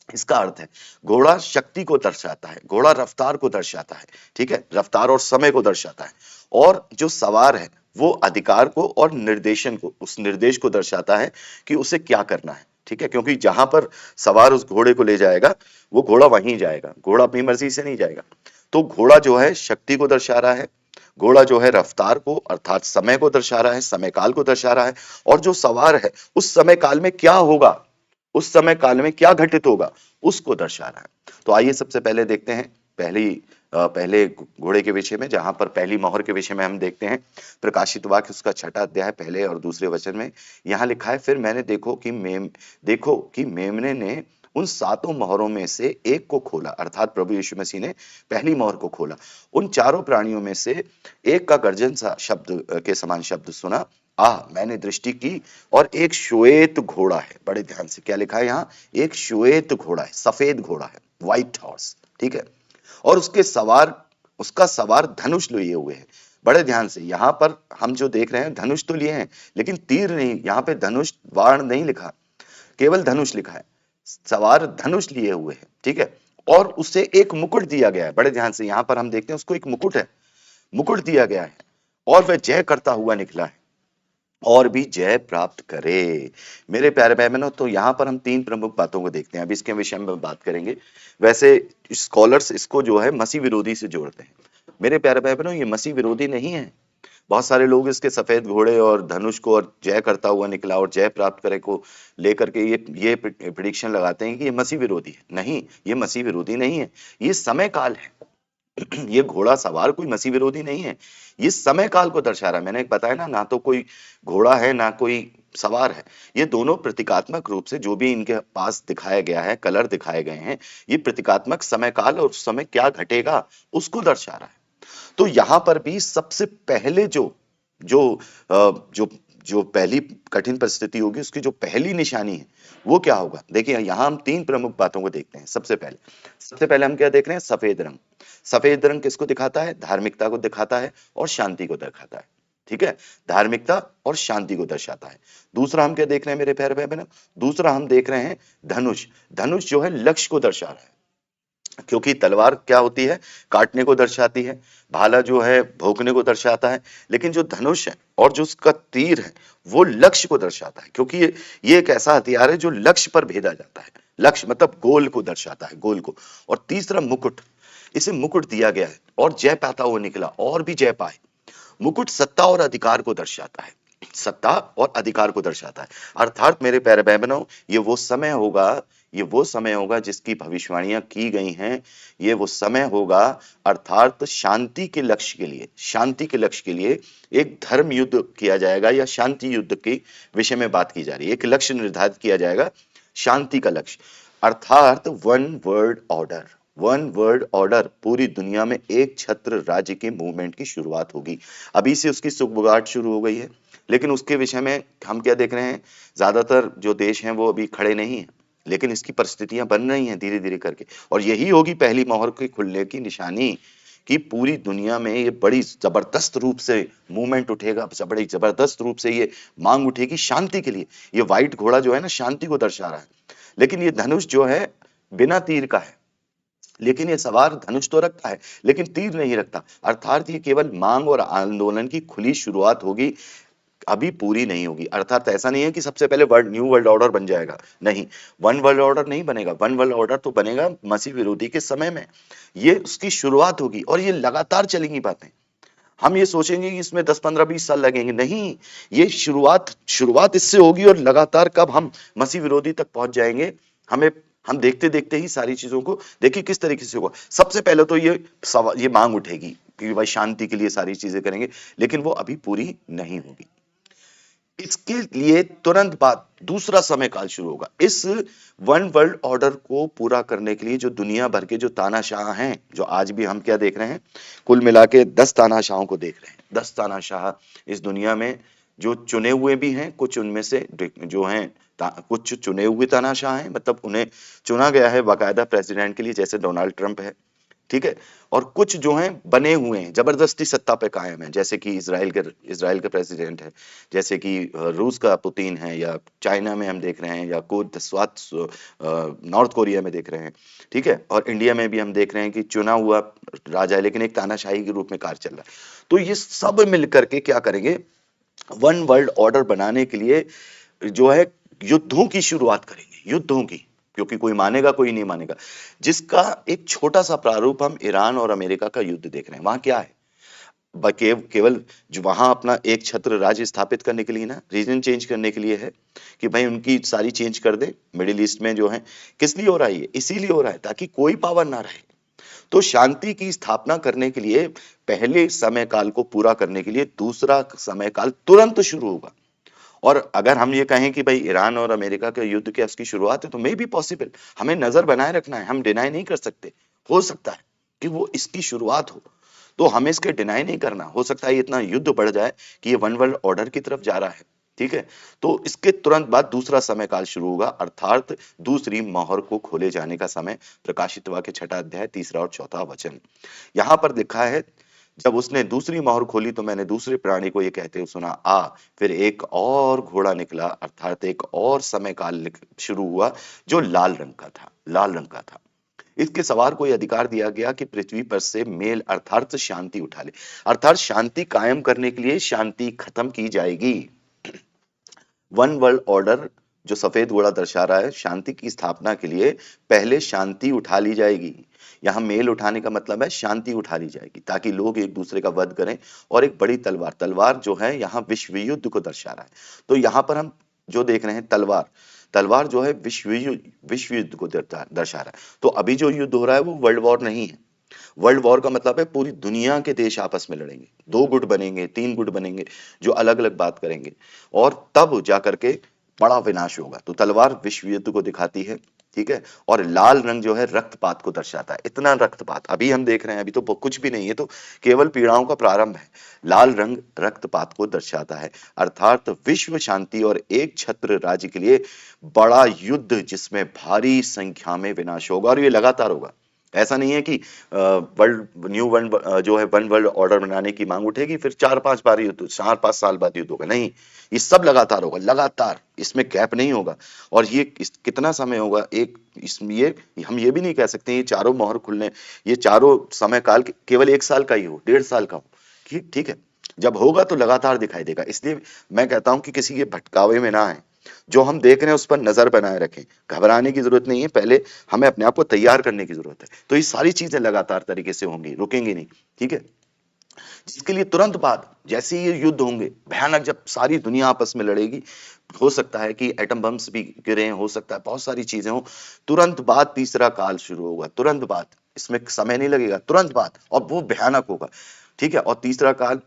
इसका अर्थ है, घोड़ा शक्ति को दर्शाता है, घोड़ा रफ्तार को दर्शाता है, ठीक है? रफ्तार और समय को दर्शाता है। और जो सवार है वो अधिकार को और निर्देशन को, उस निर्देश को दर्शाता है कि उसे क्या करना है, ठीक है? क्योंकि जहां पर सवार उस घोड़े को ले जाएगा, वो घोड़ा वहीं जाएगा, घोड़ा अपनी मर्जी से नहीं जाएगा। तो घोड़ा जो है शक्ति को दर्शा रहा है, घोड़ा जो है रफ्तार को अर्थात समय को दर्शा रहा है, समय काल को दर्शा रहा है। और जो सवार है उस समय काल में क्या होगा, उस समय काल में क्या घटित होगा, उसको दर्शा रहा है। तो आइए सबसे पहले देखते हैं पहले घोड़े के विषय में, जहां पर पहली मोहर के विषय में हम देखते हैं। प्रकाशित वाक्य उसका 6 अध्याय पहले और दूसरे वचन में यहाँ लिखा है, फिर मैंने देखो कि मेमने ने उन 7 मोहरों में से एक को खोला, अर्थात प्रभु यीशु मसीह ने पहली मोहर को खोला। उन चारों प्राणियों में से एक का गर्जन सा शब्द के समान शब्द सुना। मैंने दृष्टि की, और एक श्वेत घोड़ा है। बड़े ध्यान से क्या लिखा है यहाँ? एक श्वेत घोड़ा है, सफेद घोड़ा है, व्हाइट हॉर्स, ठीक है? और उसका सवार धनुष लिए हुए है। बड़े ध्यान से, यहाँ पर हम जो देख रहे हैं धनुष तो लिए हैं, लेकिन तीर नहीं। यहाँ पे धनुष बाण नहीं लिखा, केवल धनुष लिखा है। सवार धनुष लिए हुए है, ठीक है? और उसे एक मुकुट दिया गया है। बड़े ध्यान से, यहाँ पर हम देखते हैं उसको एक मुकुट है, मुकुट दिया गया है। और वह जय करता हुआ निकला है, और भी जय प्राप्त करे। मेरे प्यारे भाई बहनों, तो यहाँ पर हम 3 प्रमुख बातों को देखते हैं। अब इसके विषय में बात करेंगे। वैसे स्कॉलर्स इसको जो है मसीह विरोधी से जोड़ते हैं। मेरे प्यारे भाई बहनों, ये मसीह विरोधी नहीं है। बहुत सारे लोग इसके सफेद घोड़े और धनुष को और जय करता हुआ निकला और जय प्राप्त करे को लेकर के ये प्रिडिक्शन लगाते हैं कि ये मसीह विरोधी है। नहीं, ये मसीह विरोधी नहीं है, ये समय काल है। ये घोड़ा सवार कोई मसीह विरोधी नहीं है, ये समय काल को दर्शा रहा है। मैंने बताया ना, ना तो कोई घोड़ा है ना कोई सवार है, ये दोनों प्रतीकात्मक रूप से जो भी इनके पास दिखाया गया है, कलर दिखाए गए हैं, ये प्रतीकात्मक समय काल और उस समय क्या घटेगा उसको दर्शा रहा है। तो यहां पर भी सबसे पहले जो जो जो जो पहली कठिन परिस्थिति होगी, उसकी जो पहली निशानी है वो क्या होगा। देखिए यहां हम तीन प्रमुख बातों को देखते हैं। सबसे पहले हम क्या देख रहे हैं, सफेद रंग। सफेद रंग किसको दिखाता है, धार्मिकता को दिखाता है और शांति को दिखाता है। ठीक है, धार्मिकता और शांति को दर्शाता है। दूसरा हम क्या देख रहे हैं मेरे प्यारे भाई बहनों, दूसरा हम देख रहे हैं धनुष। धनुष जो है लक्ष्य को दर्शा रहा है, क्योंकि तलवार क्या होती है, काटने को दर्शाती है, भाला जो है भोंकने को दर्शाता है, लेकिन जो धनुष है और जो उसका तीर है वो लक्ष्य को दर्शाता है, क्योंकि ये एक ऐसा हथियार है जो लक्ष्य पर भेजा जाता है। लक्ष्य मतलब गोल को दर्शाता है, गोल को। और तीसरा मुकुट, इसे मुकुट दिया गया है और जय पाता हुआ निकला और भी जय पाए। मुकुट सत्ता और अधिकार को दर्शाता है, सत्ता और अधिकार को दर्शाता है। अर्थात मेरे प्यारे भाई बहनों, ये वो समय होगा, ये वो समय होगा जिसकी भविष्यवाणियां की गई हैं। ये वो समय होगा, अर्थात शांति के लक्ष्य के लिए, शांति के लक्ष्य के लिए एक धर्म युद्ध किया जाएगा, या शांति युद्ध के विषय में बात की जा रही है। एक लक्ष्य निर्धारित किया जाएगा, शांति का लक्ष्य, अर्थात one world order. One world order, पूरी दुनिया में एक छत्र राज्य के मूवमेंट की शुरुआत होगी। अभी से उसकी सुगबुगाहट शुरू हो गई है, लेकिन उसके विषय में हम क्या देख रहे हैं, ज्यादातर जो देश हैं वो अभी खड़े नहीं है, लेकिन इसकी परिस्थितियां बन रही हैं धीरे धीरे करके। और यही होगी पहली मोहर के खुलने की निशानी, कि पूरी दुनिया में ये बड़ी जबरदस्त रूप से मूवमेंट उठेगा, बड़ी जबरदस्त रूप से ये मांग उठेगी शांति के लिए। ये व्हाइट घोड़ा जो है ना, शांति को दर्शा रहा है, लेकिन ये धनुष जो है बिना तीर का है, लेकिन ये सवार धनुष तो रखता है लेकिन तीर नहीं रखता। अर्थात ये केवल मांग और आंदोलन की खुली शुरुआत होगी, अभी पूरी नहीं होगी। अर्थात ऐसा नहीं है कि सबसे पहले न्यू वर्ल्ड ऑर्डर बन जाएगा, नहीं, वन वर्ल्ड ऑर्डर नहीं बनेगा। वन वर्ल्ड ऑर्डर तो बनेगा मसीह विरोधी के समय में, ये उसकी शुरुआत होगी और ये लगातार चलेंगी बातें। हम ये सोचेंगे कि इसमें 10 15 20 साल लगेंगे, नहीं, ये शुरुआत इससे होगी और लगातार कब हम मसीह विरोधी तक पहुंच जाएंगे, हमें हम देखते देखते ही सारी चीजों को देखिए किस तरीके से होगा। सबसे पहले तो ये मांग उठेगी कि भाई शांति के लिए सारी चीजें करेंगे, लेकिन वो अभी पूरी नहीं होगी। इसके लिए तुरंत बाद दूसरा समय काल शुरू होगा। इस वन वर्ल्ड ऑर्डर को पूरा करने के लिए जो दुनिया भर के जो तानाशाह हैं, जो आज भी हम क्या देख रहे हैं, कुल मिला के 10 तानाशाहों को देख रहे हैं। 10 तानाशाह इस दुनिया में, जो चुने हुए भी हैं, कुछ उनमें से जो हैं कुछ चुने हुए तानाशाह हैं, मतलब उन्हें चुना गया है बाकायदा प्रेसिडेंट के लिए, जैसे डोनाल्ड ट्रंप है, ठीक है। और कुछ जो हैं बने हुए हैं, जबरदस्ती सत्ता पे कायम है, जैसे कि इजराइल का प्रेसिडेंट है, जैसे कि रूस का पुतिन है, या चाइना में हम देख रहे हैं, या कुछ नॉर्थ कोरिया में देख रहे हैं, ठीक है। और इंडिया में भी हम देख रहे हैं कि चुना हुआ राजा है, लेकिन एक तानाशाही के रूप में कार्य चल रहा है। तो ये सब मिलकर के क्या करेंगे, वन वर्ल्ड ऑर्डर बनाने के लिए जो है युद्धों की शुरुआत करेंगे, युद्धों की, क्योंकि कोई मानेगा कोई नहीं मानेगा। जिसका एक छोटा सा प्रारूप हम ईरान और अमेरिका का युद्ध देख रहे हैं। वहां क्या है, केवल जो वहां अपना एक छत्र राज्य स्थापित करने के लिए ना, रीजन चेंज करने के लिए है, कि भाई उनकी सारी चेंज कर दे मिडिल ईस्ट में जो है। किस लिए हो रहा है ये, इसीलिए हो रहा है ताकि कोई पावर ना रहे। तो शांति की स्थापना करने के लिए, पहले समय काल को पूरा करने के लिए दूसरा समय काल तुरंत शुरू होगा। और अगर हम ये कहें कि भाई ईरान और अमेरिका के युद्ध की इसकी शुरुआत है, तो मे बी पॉसिबल, हमें नजर बनाए रखना है, हम डिनाई नहीं कर सकते। हो सकता है कि वो इसकी शुरुआत हो, तो हमें इसके डिनाई नहीं करना। हो सकता है इतना युद्ध बढ़ जाए कि ये वन वर्ल्ड ऑर्डर की तरफ जा रहा है, ठीक है। तो इसके तुरंत बाद दूसरा समय काल शुरू होगा, अर्थात दूसरी मोहर को खोले जाने का समय। प्रकाशित वाक्य 6 अध्याय 3 और 4 वचन यहां पर लिखा है, जब उसने दूसरी मोहर खोली तो मैंने दूसरे प्राणी को ये कहते हुए सुना, आ, फिर एक और घोड़ा निकला, अर्थात एक और समय काल शुरू हुआ, जो लाल रंग का था, लाल रंग का था। इसके सवार को यह अधिकार दिया गया कि पृथ्वी पर से मेल अर्थात शांति उठा ले। अर्थात शांति कायम करने के लिए शांति खत्म की जाएगी। वन वर्ल्ड ऑर्डर जो सफेद घोड़ा दर्शा रहा है, शांति की स्थापना के लिए पहले शांति उठा ली जाएगी। यहाँ मेल उठाने का मतलब है शांति उठा ली जाएगी ताकि लोग एक दूसरे का वध करें। और एक बड़ी तलवार, तलवार जो है यहाँ विश्व युद्ध को दर्शा रहा है। तो यहाँ पर हम जो देख रहे हैं तलवार, तलवार जो है विश्व युद्ध को दर्शा रहा है। तो अभी जो युद्ध हो रहा है वो वर्ल्ड वॉर नहीं है। वर्ल्ड वॉर का मतलब है पूरी दुनिया के देश आपस में लड़ेंगे, दो गुट बनेंगे, तीन गुट बनेंगे जो अलग अलग बात करेंगे, और तब जाकर के बड़ा विनाश होगा। तो तलवार विश्व युद्ध को दिखाती है, ठीक है। और लाल रंग जो है रक्तपात को दर्शाता है। इतना रक्तपात अभी हम देख रहे हैं, अभी तो कुछ भी नहीं है, तो केवल पीड़ाओं का प्रारंभ है। लाल रंग रक्तपात को दर्शाता है, अर्थात विश्व शांति और एक छत्र राज्य के लिए बड़ा युद्ध जिसमें भारी संख्या में विनाश होगा, और ये लगातार होगा। ऐसा नहीं है कि वर्ल्ड न्यू वर्ल्ड जो है वन वर्ल्ड ऑर्डर बनाने की मांग उठेगी, फिर 4-5 बार युद्ध, 4-5 साल बाद युद्ध होगा, नहीं। ये सब लगातार होगा, लगातार, इसमें गैप नहीं होगा। और ये कितना समय होगा, एक इसमें ये हम ये भी नहीं कह सकते ये चारों मोहर खुलने, ये चारों समय काल केवल 1 साल का ही हो, 1.5 साल का हो, ठीक है। जब होगा तो लगातार दिखाई देगा। इसलिए मैं कहता हूं कि किसी के भटकावे में ना आए, जो हम देख रहे हैं उस पर नजर बनाए रखें। घबराने की जरूरत नहीं है, पहले हमें अपने आप को तैयार करने की जरूरत है। तो ये सारी चीजें लगातार तरीके से होंगी, रुकेंगी नहीं, ठीक है। जिसके लिए तुरंत बाद जैसे ये युद्ध होंगे भयानक, जब सारी दुनिया आपस में लड़ेगी, हो सकता है कि एटम बम्स भी गिरे, हो सकता है बहुत सारी चीजें हो, तुरंत बाद तीसरा काल शुरू होगा, तुरंत बाद, इसमें समय नहीं लगेगा, तुरंत बाद, और वो भयानक होगा, ठीक है। और तीसरा काल,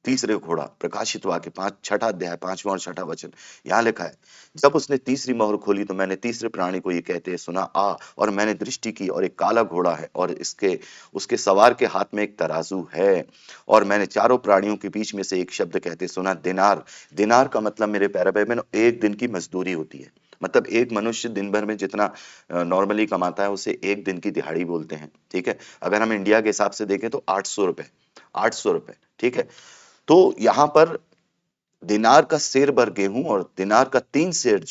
तीसरे घोड़ा, प्रकाशित वाक्य 6ठा अध्याय 5वां और 6ठा वचन, यहाँ लिखा है, जब उसने तीसरी मोहर खोली तो मैंने तीसरे प्राणी को ये कहते सुना, आ, और मैंने दृष्टि की और एक काला घोड़ा है, और इसके उसके सवार के हाथ में एक तराजू है, और मैंने चारों प्राणियों के बीच में से एक शब्द कहते सुना, दिनार। दिनार का मतलब मेरे प्यारे भाई बहनों एक दिन की मजदूरी होती है। मतलब एक मनुष्य दिन भर में जितना नॉर्मली कमाता है उसे एक दिन की दिहाड़ी बोलते हैं, ठीक है। अगर हम इंडिया के हिसाब से देखें तो 800 रुपए, 800 रुपए, ठीक है। तो यहां पर दिनार का सेर भर गेहूं और दिनार का 3 सेर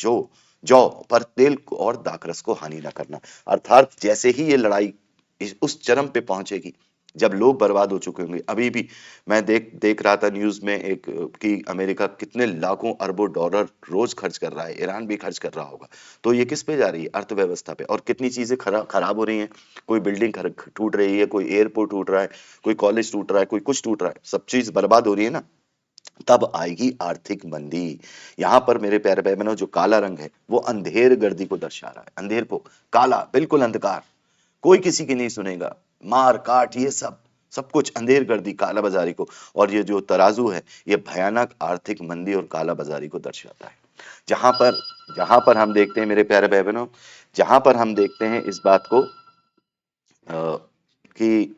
जौ पर तेल और दाखरस को हानि न करना। अर्थात जैसे ही ये लड़ाई उस चरम पे पहुंचेगी जब लोग बर्बाद हो चुके होंगे। अभी भी मैं देख रहा था न्यूज में एक कि अमेरिका कितने लाखों अरबों डॉलर रोज खर्च कर रहा है, ईरान भी खर्च कर रहा होगा। तो ये किस पे जा रही है, अर्थव्यवस्था पे, और कितनी चीजें खराब हो रही हैं। कोई बिल्डिंग टूट रही है, कोई एयरपोर्ट टूट रहा है, कोई कॉलेज टूट रहा है, कोई कुछ टूट रहा है, सब चीज बर्बाद हो रही है ना। तब आएगी आर्थिक मंदी। यहां पर मेरे प्यारे भाई बहनों जो काला रंग है वो अंधेर गर्दी को दर्शा रहा है, अंधेर को, काला, बिल्कुल अंधकार, कोई किसी की नहीं सुनेगा, मार काट, ये सब सब कुछ अंधेर गर्दी, काला बाजारी को। और ये जो तराजू है ये भयानक आर्थिक मंदी और काला बाजारी को दर्शाता है। जहां पर हम देखते हैं मेरे प्यारे भाई बहनों, जहां पर हम देखते हैं इस बात को कि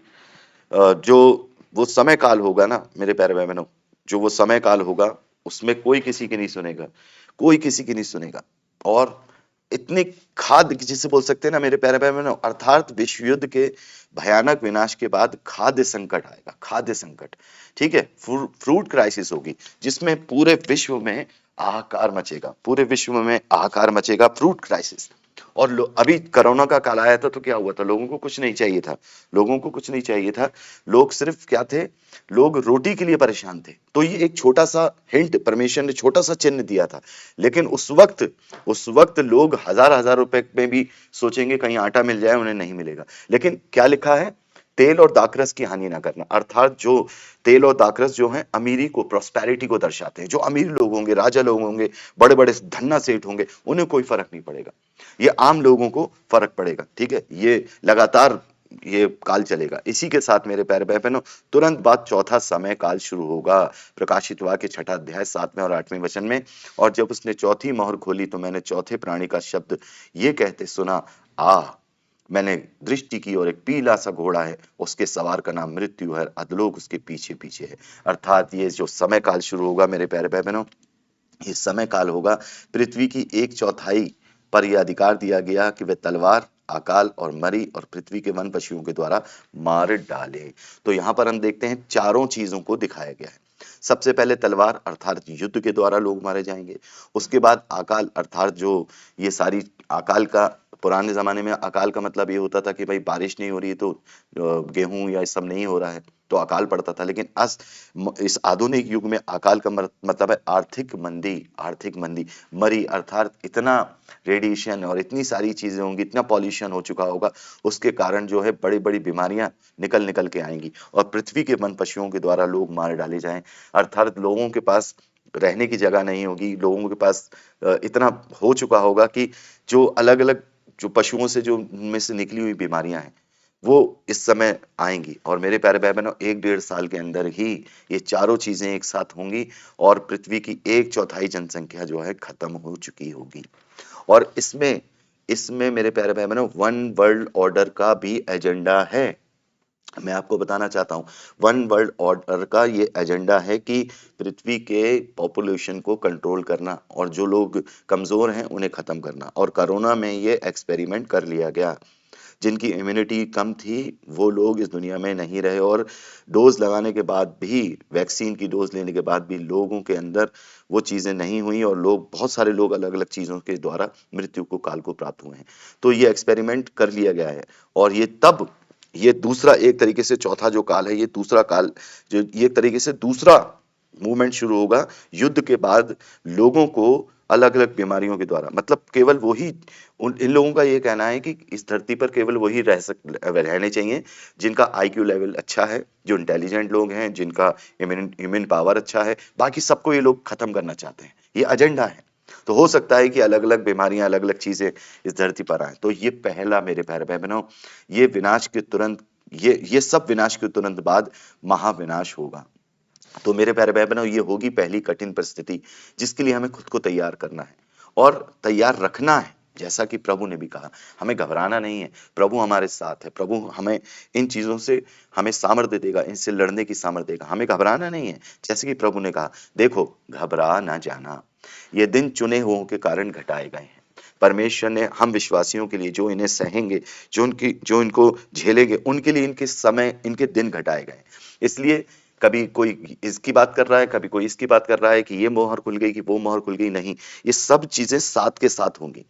जो वो समय काल होगा ना मेरे प्यारे भाई बहनों, जो वो समय काल होगा उसमें कोई किसी की नहीं सुनेगा, कोई किसी की नहीं सुनेगा। और इतनी खाद्य जिसे बोल सकते हैं ना मेरे प्यारे भाई बहनों, अर्थात विश्व युद्ध के भयानक विनाश के बाद खाद्य संकट आएगा, खाद्य संकट, ठीक है। फ्रूट क्राइसिस होगी जिसमें पूरे विश्व में हाहाकार मचेगा, पूरे विश्व में हाहाकार मचेगा, फ्रूट क्राइसिस। और अभी कोरोना का काल आया था तो क्या हुआ था, लोगों को कुछ नहीं चाहिए था, लोगों को कुछ नहीं चाहिए था, लोग सिर्फ क्या थे, लोग रोटी के लिए परेशान थे। तो ये एक छोटा सा हिंट परमेश्वर ने, छोटा सा चिन्ह दिया था। लेकिन उस वक्त लोग हजार हजार रुपए में भी सोचेंगे कहीं आटा मिल जाए, उन्हें नहीं मिलेगा। लेकिन क्या लिखा है, तेल और दाखरस की हानि ना करना। अर्थात जो तेल और दाखरस जो है अमीरी को, प्रोस्पेरिटी को दर्शाते हैं। जो अमीर लोग होंगे, राजा लोग होंगे, बड़े बड़े धन्ना सेठ होंगे, उन्हें कोई फर्क नहीं पड़ेगा, ये आम लोगों को फर्क पड़ेगा, ठीक है। ये लगातार ये काल चलेगा। इसी के साथ मेरे प्यारे भाई बहनों तुरंत बाद चौथा समय काल शुरू होगा, प्रकाशित वाक्य 6ठा अध्याय 7वें और 8वें वचन में। और जब उसने चौथी मोहर खोली तो मैंने चौथे प्राणी का शब्द ये कहते सुना, आ, मैंने दृष्टि की और एक पीला सा घोड़ा है, उसके सवार का नाम मृत्यु है, अधलोक उसके पीछे पीछे है। अर्थात ये जो समय काल शुरू होगा मेरे प्यारे भाई बहनों, ये समय काल होगा, पृथ्वी की 1/4 पर यह अधिकार दिया गया कि वे तलवार, अकाल और मरी और पृथ्वी के वन पशुओं के द्वारा मार डाले। तो यहाँ पर हम देखते हैं चारों चीजों को दिखाया गया है। सबसे पहले तलवार अर्थात युद्ध के द्वारा लोग मारे जाएंगे। उसके बाद अकाल अर्थात जो ये सारी अकाल का पुराने ज़माने में अकाल का मतलब ये होता था कि भाई बारिश नहीं हो रही है तो गेहूँ या ये सब नहीं हो रहा है, तो अकाल पड़ता था। लेकिन आज इस आधुनिक युग में अकाल का मतलब है आर्थिक मंदी, मरी अर्थात इतना रेडिएशन और इतनी सारी चीज़ें होंगी, इतना पॉल्यूशन हो चुका होगा, उसके कारण जो है बड़ी-बड़ी बीमारियाँ निकल के आएँगी और पृथ्वी के वन पशुओं के द्वारा लोग मार डाले जाएँ। अर्थात लोगों के पास रहने की जगह नहीं होगी, लोगों के पास इतना हो चुका होगा कि जो अलग-अलग जो पशुओं से जो उनमें से निकली हुई बीमारियां हैं वो इस समय आएंगी। और मेरे प्यारे भाई बहनों, 1 डेढ़ साल के अंदर ही ये चारों चीजें एक साथ होंगी और पृथ्वी की 1/4 जनसंख्या जो है खत्म हो चुकी होगी। और इसमें इसमें मेरे प्यारे भाई बहनों, वन वर्ल्ड ऑर्डर का भी एजेंडा है। मैं आपको बताना चाहता हूँ, वन वर्ल्ड ऑर्डर का ये एजेंडा है कि पृथ्वी के पॉपुलेशन को कंट्रोल करना और जो लोग कमजोर हैं उन्हें खत्म करना। और कोरोना में ये एक्सपेरिमेंट कर लिया गया। जिनकी इम्यूनिटी कम थी वो लोग इस दुनिया में नहीं रहे और डोज लगाने के बाद भी, वैक्सीन की डोज लेने के बाद भी लोगों के अंदर वो चीजें नहीं हुई और लोग, बहुत सारे लोग अलग अलग चीजों के द्वारा मृत्यु को काल को प्राप्त हुए हैं। तो ये एक्सपेरिमेंट कर लिया गया है। और ये दूसरा, एक तरीके से चौथा जो काल है, ये दूसरा काल, जो ये एक तरीके से दूसरा मूवमेंट शुरू होगा युद्ध के बाद। लोगों को अलग अलग बीमारियों के द्वारा, मतलब केवल वही, इन लोगों का ये कहना है कि इस धरती पर केवल वही रहने चाहिए जिनका आईक्यू लेवल अच्छा है, जो इंटेलिजेंट लोग हैं, जिनका इम्यून पावर अच्छा है। बाकी सबको ये लोग खत्म करना चाहते हैं, ये एजेंडा है। तो हो सकता है कि अलग अलग बीमारियां, अलग अलग चीजें इस धरती पर आए। तो ये पहला, मेरे प्यारे भाई बहनों, ये विनाश के तुरंत, ये सब विनाश के तुरंत बाद महाविनाश होगा। तो मेरे प्यारे भाई बहनों, ये होगी पहली कठिन परिस्थिति जिसके लिए हमें खुद को तैयार करना है और तैयार रखना है। जैसा कि प्रभु ने भी कहा, हमें घबराना नहीं है, प्रभु हमारे साथ है। प्रभु हमें इन चीजों से, हमें सामर्थ्य देगा, इनसे लड़ने की सामर्थ्य देगा, हमें घबराना नहीं है। जैसे कि प्रभु ने कहा, देखो घबरा ना जाना, ये दिन चुने हुओं के कारण घटाए गए हैं। परमेश्वर ने हम विश्वासियों के लिए, जो इन्हें सहेंगे, जो इनको झेलेंगे, उनके लिए इनके समय, इनके दिन घटाए गए हैं। इसलिए कभी कोई इसकी बात कर रहा है, कभी कोई इसकी बात कर रहा है कि ये मोहर खुल गई, कि वो मोहर खुल गई, नहीं, ये सब चीजें साथ के साथ होंगी।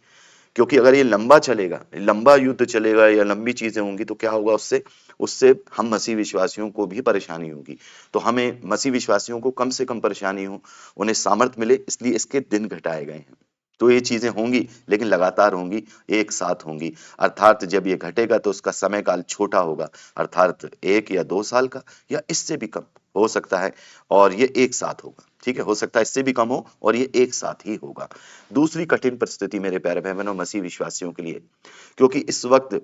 क्योंकि अगर ये लंबा चलेगा, लंबा युद्ध चलेगा या लंबी चीजें होंगी तो क्या होगा, उससे उससे हम मसीह विश्वासियों को भी परेशानी होगी। तो हमें मसीह विश्वासियों को कम से कम परेशानी हो, उन्हें सामर्थ मिले, इसलिए इसके दिन घटाए गए हैं। तो ये चीजें होंगी, लेकिन लगातार होंगी, एक साथ होंगी। अर्थात जब ये घटेगा तो उसका समय काल छोटा होगा, अर्थात 1 या 2 साल का, या इससे भी कम हो सकता है। और ये एक साथ होगा, ठीक है, हो सकता है इससे भी कम हो और ये एक साथ ही होगा। दूसरी कठिन परिस्थिति मेरे प्यारे भाई बहनों, मसीह विश्वासियों के लिए, क्योंकि इस वक्त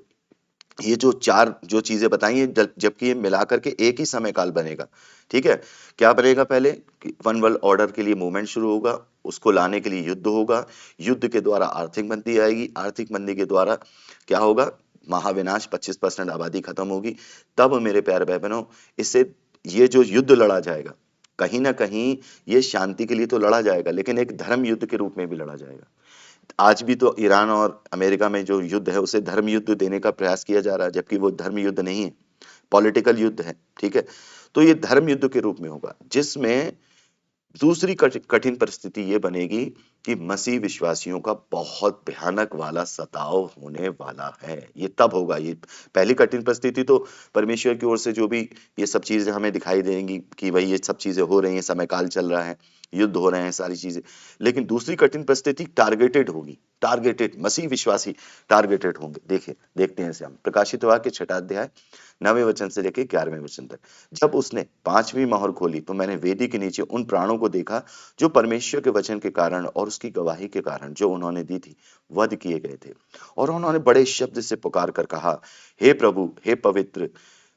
ये जो चार जो चीजें बताई हैं, जबकि ये मिला करके एक ही समय काल बनेगा। ठीक है, क्या बनेगा, पहले वन वर्ल्ड ऑर्डर के लिए मूवमेंट शुरू होगा, उसको लाने के लिए युद्ध होगा, युद्ध के द्वारा आर्थिक मंदी आएगी, आर्थिक मंदी के द्वारा क्या होगा, महाविनाश, 25% आबादी खत्म होगी। तब मेरे प्यारे भाई बहनों, इससे, ये जो युद्ध लड़ा जाएगा, कहीं ना कहीं ये शांति के लिए तो लड़ा जाएगा, लेकिन एक धर्म युद्ध के रूप में भी लड़ा जाएगा। आज भी तो ईरान और अमेरिका में जो युद्ध है उसे धर्म युद्ध देने का प्रयास किया जा रहा है, जबकि वो धर्म युद्ध नहीं है, पॉलिटिकल युद्ध है। ठीक है, तो ये धर्म युद्ध के रूप में होगा, जिसमें दूसरी कठिन परिस्थिति ये बनेगी कि मसीह विश्वासियों का बहुत भयानक वाला सताव होने वाला है। ये तब होगा। ये पहली कठिन परिस्थिति तो परमेश्वर की ओर से जो भी ये सब चीजें हमें दिखाई देंगी कि भाई ये सब चीजें हो रही हैं, समय काल चल रहा है, युद्ध हो रहे हैं, सारी चीजें। लेकिन दूसरी कठिन परिस्थिति टारगेटेड होगी, टारगेटेड मसीह विश्वासी टारगेटेड होंगे। देखते हैं इसे हम प्रकाशित वाक्य 6 अध्याय 9वें वचन से लेके 11वें वचन तक। जब उसने 5वीं मोहर खोली तो मैंने वेदी के नीचे उन प्राणों को देखा जो परमेश्वर के वचन के कारण और उसकी गवाही के कारण जो उन्होंने दी थी वध किए गए थे। और उन्होंने बड़े शब्द से पुकार कर कहा, हे प्रभु, हे पवित्र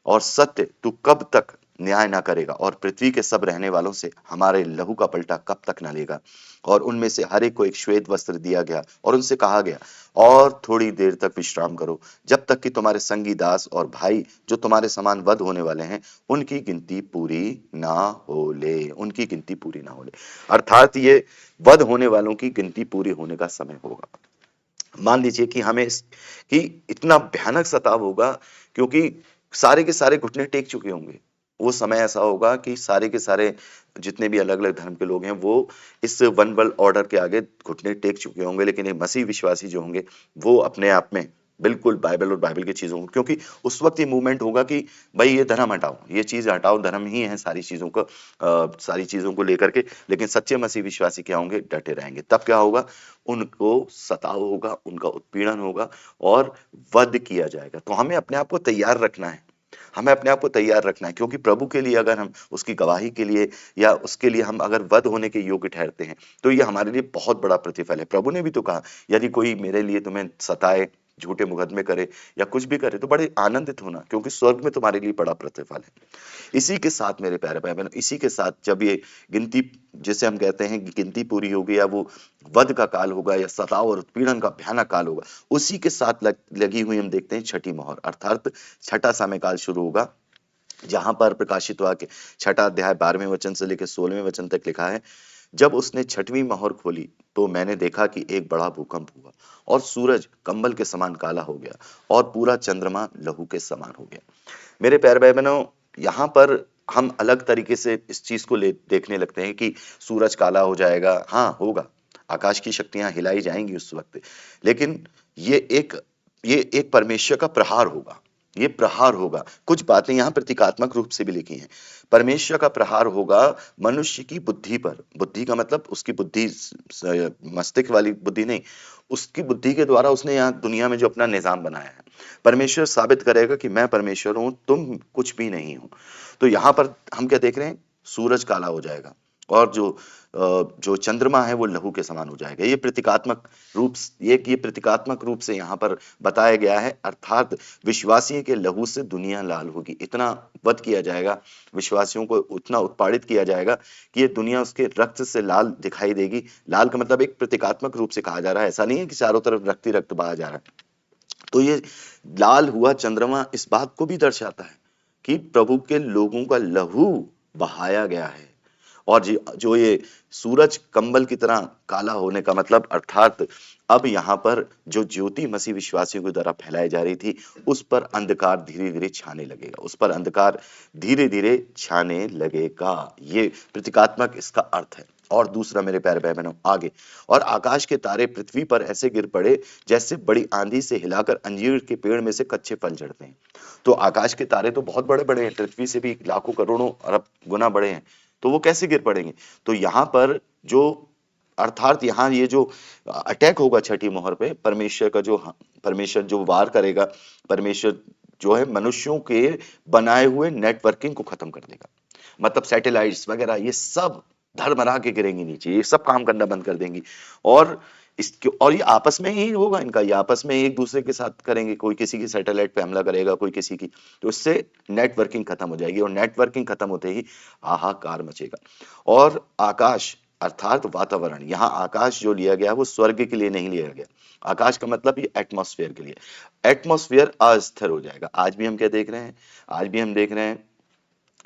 और सत्य, तू कब तक न्याय ना करेगा और पृथ्वी के सब रहने वालों से हमारे लहू का पलटा कब तक ना लेगा। और उनमें से हर एक को एक श्वेत वस्त्र दिया गया और उनसे कहा गया, और थोड़ी देर तक विश्राम करो, जब तक कि तुम्हारे संगी दास और भाई जो तुम्हारे समान वध होने वाले हैं उनकी गिनती पूरी ना हो ले, उनकी गिनती पूरी ना हो ले। अर्थात ये वध होने वालों की गिनती पूरी होने का समय होगा। मान लीजिए कि कि इतना भयानक सताव होगा, क्योंकि सारे के सारे घुटने टेक चुके होंगे, वो समय ऐसा होगा कि सारे के सारे जितने भी अलग-अलग धर्म के लोग हैं वो इस वन वर्ल्ड ऑर्डर के आगे घुटने टेक चुके होंगे, लेकिन ये मसीह विश्वासी जो होंगे वो अपने आप में बिल्कुल बाइबल और बाइबल की चीज़ों को, क्योंकि उस वक़्त ये मूवमेंट होगा कि भई ये धर्म हटाओ, ये चीज़ हटाओ, धर्म ही है सारी चीज़ों का सारी चीज़ों को लेकर के। लेकिन सच्चे मसीह विश्वासी क्या होंगे? डटे रहेंगे। तब क्या होगा? उनको सताव होगा, उनका उत्पीड़न होगा और वध किया जाएगा। तो हमें अपने आप को तैयार रखना है। हमें अपने आप को तैयार रखना है, क्योंकि प्रभु के लिए अगर हम उसकी गवाही के लिए या उसके लिए हम अगर वध होने के योग्य ठहरते हैं, तो ये हमारे लिए बहुत बड़ा प्रतिफल है। प्रभु ने भी तो कहा, यदि कोई मेरे लिए तुम्हें सताए, झूठे मुकदमे करे या कुछ भी करे तो बड़े आनंदित होना, क्योंकि स्वर्ग में तुम्हारे लिए बड़ा प्रतिफल है। इसी के साथ मेरे प्यारे भाई बहनों, इसी के साथ जब ये गिनती, जिसे हम कहते हैं कि गिनती पूरी होगी या वो वध का काल होगा या सताव और उत्पीड़न का भयानक काल होगा, उसी के साथ लगी हुई हम देखते हैं छठी मोहर, अर्थात छठा समय काल शुरू होगा, जहां पर प्रकाशित वाक्य छठा अध्याय 12वें वचन से लेकर 16वें वचन तक लिखा है। जब उसने छठवीं मोहर खोली तो मैंने देखा कि एक बड़ा भूकंप हुआ और सूरज कंबल के समान काला हो गया और पूरा चंद्रमा लहू के समान हो गया। मेरे प्यारे भाई बहनों, यहाँ पर हम अलग तरीके से इस चीज को ले देखने लगते हैं कि सूरज काला हो जाएगा। हाँ, होगा, आकाश की शक्तियां हिलाई जाएंगी उस वक्त, लेकिन ये एक ये एक परमेश्वर का प्रहार होगा। ये प्रहार होगा। कुछ बातें यहाँ प्रतीकात्मक रूप से भी लिखी हैं। परमेश्वर का प्रहार होगा मनुष्य की बुद्धि पर। बुद्धि का मतलब उसकी बुद्धि मस्तिष्क वाली बुद्धि नहीं, उसकी बुद्धि के द्वारा उसने यहाँ दुनिया में जो अपना निजाम बनाया है। परमेश्वर साबित करेगा कि मैं परमेश्वर हूं, तुम कुछ भी नहीं हो। तो यहाँ पर हम क्या देख रहे हैं? सूरज काला हो जाएगा और जो चंद्रमा है वो लहू के समान हो जाएगा। ये प्रतीकात्मक रूप से यहाँ पर बताया गया है, अर्थात विश्वासियों के लहू से दुनिया लाल होगी। इतना वध किया जाएगा, विश्वासियों को उतना उत्पादित किया जाएगा कि ये दुनिया उसके रक्त से लाल दिखाई देगी। लाल का मतलब एक प्रतीकात्मक रूप से कहा जा रहा है, ऐसा नहीं है कि चारों तरफ रक्त ही रक्त बहा जा रहा है। तो ये लाल हुआ चंद्रमा इस बात को भी दर्शाता है कि प्रभु के लोगों का लहू बहाया गया है। और जो ये सूरज कंबल की तरह काला होने का मतलब, अर्थात अब यहाँ पर जो ज्योति मसीह विश्वासियों के द्वारा फैलाई जा रही थी, उस पर अंधकार धीरे धीरे छाने लगेगा, उस पर अंधकार धीरे धीरे छाने लगेगा। ये प्रतीकात्मक इसका अर्थ है। और दूसरा मेरे प्यारे भाई बहनों, आगे, और आकाश के तारे पृथ्वी पर ऐसे गिर पड़े जैसे बड़ी आंधी से हिलाकर अंजीर के पेड़ में से कच्चे फल झड़ते हैं। तो आकाश के तारे तो बहुत बड़े बड़े हैं, पृथ्वी से भी लाखों करोड़ों अरब गुना बड़े हैं, तो वो कैसे गिर पड़ेंगे? तो यहाँ पर जो, अर्थात यहाँ ये जो अटैक होगा छठी मोहर पे, परमेश्वर जो वार करेगा, परमेश्वर जो है मनुष्यों के बनाए हुए नेटवर्किंग को खत्म कर देगा। मतलब सैटेलाइट्स वगैरह ये सब धड़मरा के गिरेंगी नीचे, ये सब काम करना बंद कर देंगी। और ये आपस में ही होगा इनका, ये आपस में एक दूसरे के साथ करेंगे, कोई किसी की सैटेलाइट पे हमला करेगा, कोई किसी की, तो इससे नेटवर्किंग खत्म हो जाएगी और नेटवर्किंग खत्म होते ही हाहाकार मचेगा। और आकाश अर्थात वातावरण, यहाँ आकाश जो लिया गया वो स्वर्ग के लिए नहीं लिया गया। आकाश का मतलब ये एटमॉस्फेयर के लिए, एटमॉस्फेयर अस्थिर हो जाएगा। आज भी हम क्या देख रहे हैं? आज भी हम देख रहे हैं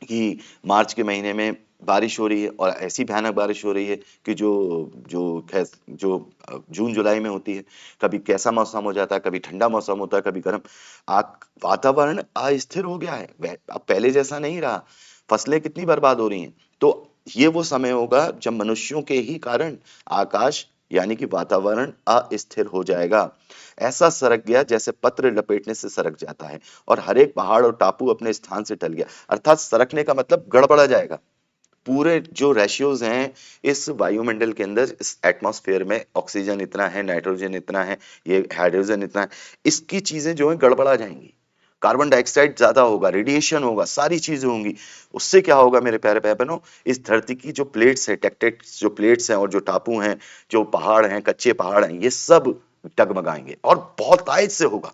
कि मार्च के महीने में बारिश हो रही है और ऐसी भयानक बारिश हो रही है कि जो जून जुलाई में होती है। कभी कैसा मौसम हो जाता है, कभी ठंडा मौसम होता है, कभी गर्म। वातावरण अस्थिर हो गया है, अब पहले जैसा नहीं रहा। फसलें कितनी बर्बाद हो रही हैं। तो ये वो समय होगा जब मनुष्यों के ही कारण आकाश यानी कि वातावरण अस्थिर हो जाएगा। ऐसा सरक गया जैसे पत्र लपेटने से सरक जाता है और हर एक पहाड़ और टापू अपने स्थान से टल गया। अर्थात सरकने का मतलब गड़बड़ा जाएगा। पूरे जो रेशियोज हैं इस वायुमंडल के अंदर, इस एटमॉस्फेयर में, ऑक्सीजन इतना है, नाइट्रोजन इतना है, ये हाइड्रोजन इतना है, इसकी चीजें जो है गड़बड़ा जाएंगी। कार्बन डाइऑक्साइड ज्यादा होगा, रेडिएशन होगा, सारी चीजें होंगी। उससे क्या होगा मेरे प्यारे भाई बहनों? इस धरती की जो प्लेट्स है, टेक्टेट्स जो प्लेट्स हैं और जो टापू हैं, जो पहाड़ हैं, कच्चे पहाड़ हैं, ये सब डगमगाएंगे और बहुत तेज से होगा।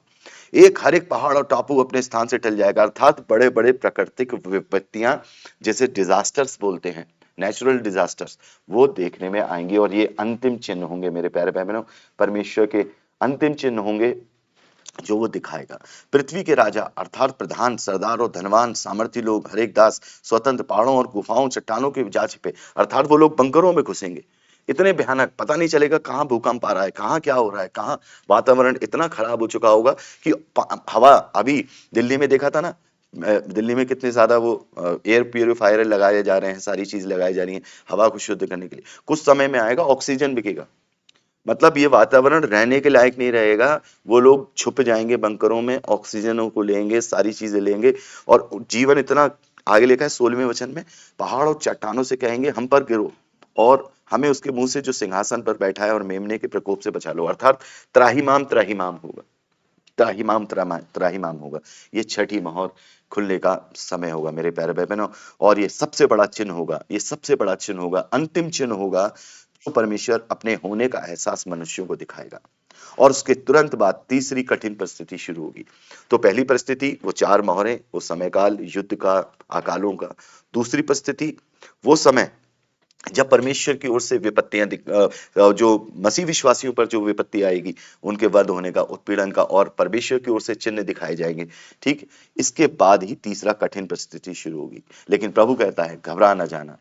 हर एक पहाड़ और टापू अपने स्थान से टल जाएगा। अर्थात बड़े बड़े प्राकृतिक विपत्तियां, जैसे डिजास्टर्स बोलते हैं, नेचुरल डिजास्टर्स, वो देखने में आएंगे और ये अंतिम चिन्ह होंगे मेरे प्यारे भाई बहनों, परमेश्वर के अंतिम चिन्ह होंगे जो वो दिखाएगा। पृथ्वी के राजा अर्थात प्रधान, सरदार और धनवान, सामर्थी लोग, हर एक दास स्वतंत्र पहाड़ों और गुफाओं, चट्टानों के जा छिपे, अर्थात वो लोग बंकरों में घुसेंगे। इतने भयानक, पता नहीं चलेगा कहाँ भूकंप आ रहा है, कहाँ क्या हो रहा है, कहाँ वातावरण इतना खराब हो चुका होगा कि हवा, अभी दिल्ली में देखा था ना, दिल्ली में कितने ज्यादा वो एयर प्यूरिफायर लगाए जा रहे हैं, सारी चीज लगाई जा रही है हवा को शुद्ध करने के लिए। कुछ समय में आएगा ऑक्सीजन बिकेगा, मतलब ये वातावरण रहने के लायक नहीं रहेगा। वो लोग छुप जाएंगे बंकरों में, ऑक्सीजनों को लेंगे, सारी चीजें लेंगे, और जीवन इतना आगे लिखा है 16वें वचन में, पहाड़ और चट्टानों से कहेंगे हम पर गिरो और हमें उसके मुंह से जो सिंहासन पर बैठा है और मेमने के प्रकोप से बचा लो। अर्थात त्राहिमाम त्राहिमाम होगा, त्राहिमाम त्राहिमाम होगा। ये छठी मोहर खुलने का समय होगा मेरे प्यारे भाई बहनों। और ये सबसे बड़ा चिन्ह होगा, ये सबसे बड़ा चिन्ह होगा, अंतिम चिन्ह होगा, जो परमेश्वर अपने होने का एहसास मनुष्यों को दिखाएगा। और उसके तुरंत बाद तीसरी कठिन परिस्थिति शुरू होगी। तो पहली परिस्थिति वो 4 मोहरें, वो समय काल, युद्ध का, अकालों का। दूसरी परिस्थिति वो समय जब परमेश्वर की ओर से विपत्तियां जो मसीह विश्वासियों पर जो विपत्ति आएगी, उनके वध होने का, उत्पीड़न का, और परमेश्वर की ओर से चिन्ह दिखाए जाएंगे। ठीक, इसके बाद ही तीसरा कठिन परिस्थिति शुरू होगी। लेकिन प्रभु कहता है घबरा ना जाना,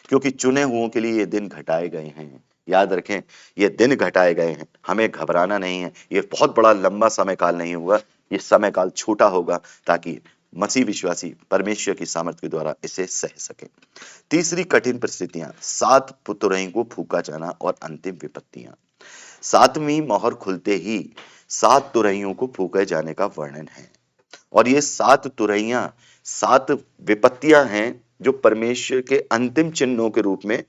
क्योंकि चुने हुओं के लिए ये दिन घटाए गए हैं। याद रखें, ये दिन घटाए गए हैं, हमें घबराना नहीं है। ये बहुत बड़ा लंबा समय काल नहीं होगा, ये समय काल छोटा होगा, ताकि मसीह विश्वासी परमेश्वर की सामर्थ्य के द्वारा इसे सह सके। तीसरी कठिन परिस्थितियां, 7 तुरही को फूका जाना और अंतिम विपत्तियां। 7वीं मोहर खुलते ही 7 तुरहियों को फूके जाने का वर्णन है। और ये 7 तुरहियां 7 विपत्तियां हैं, जो परमेश्वर के अंतिम चिन्हों के रूप में,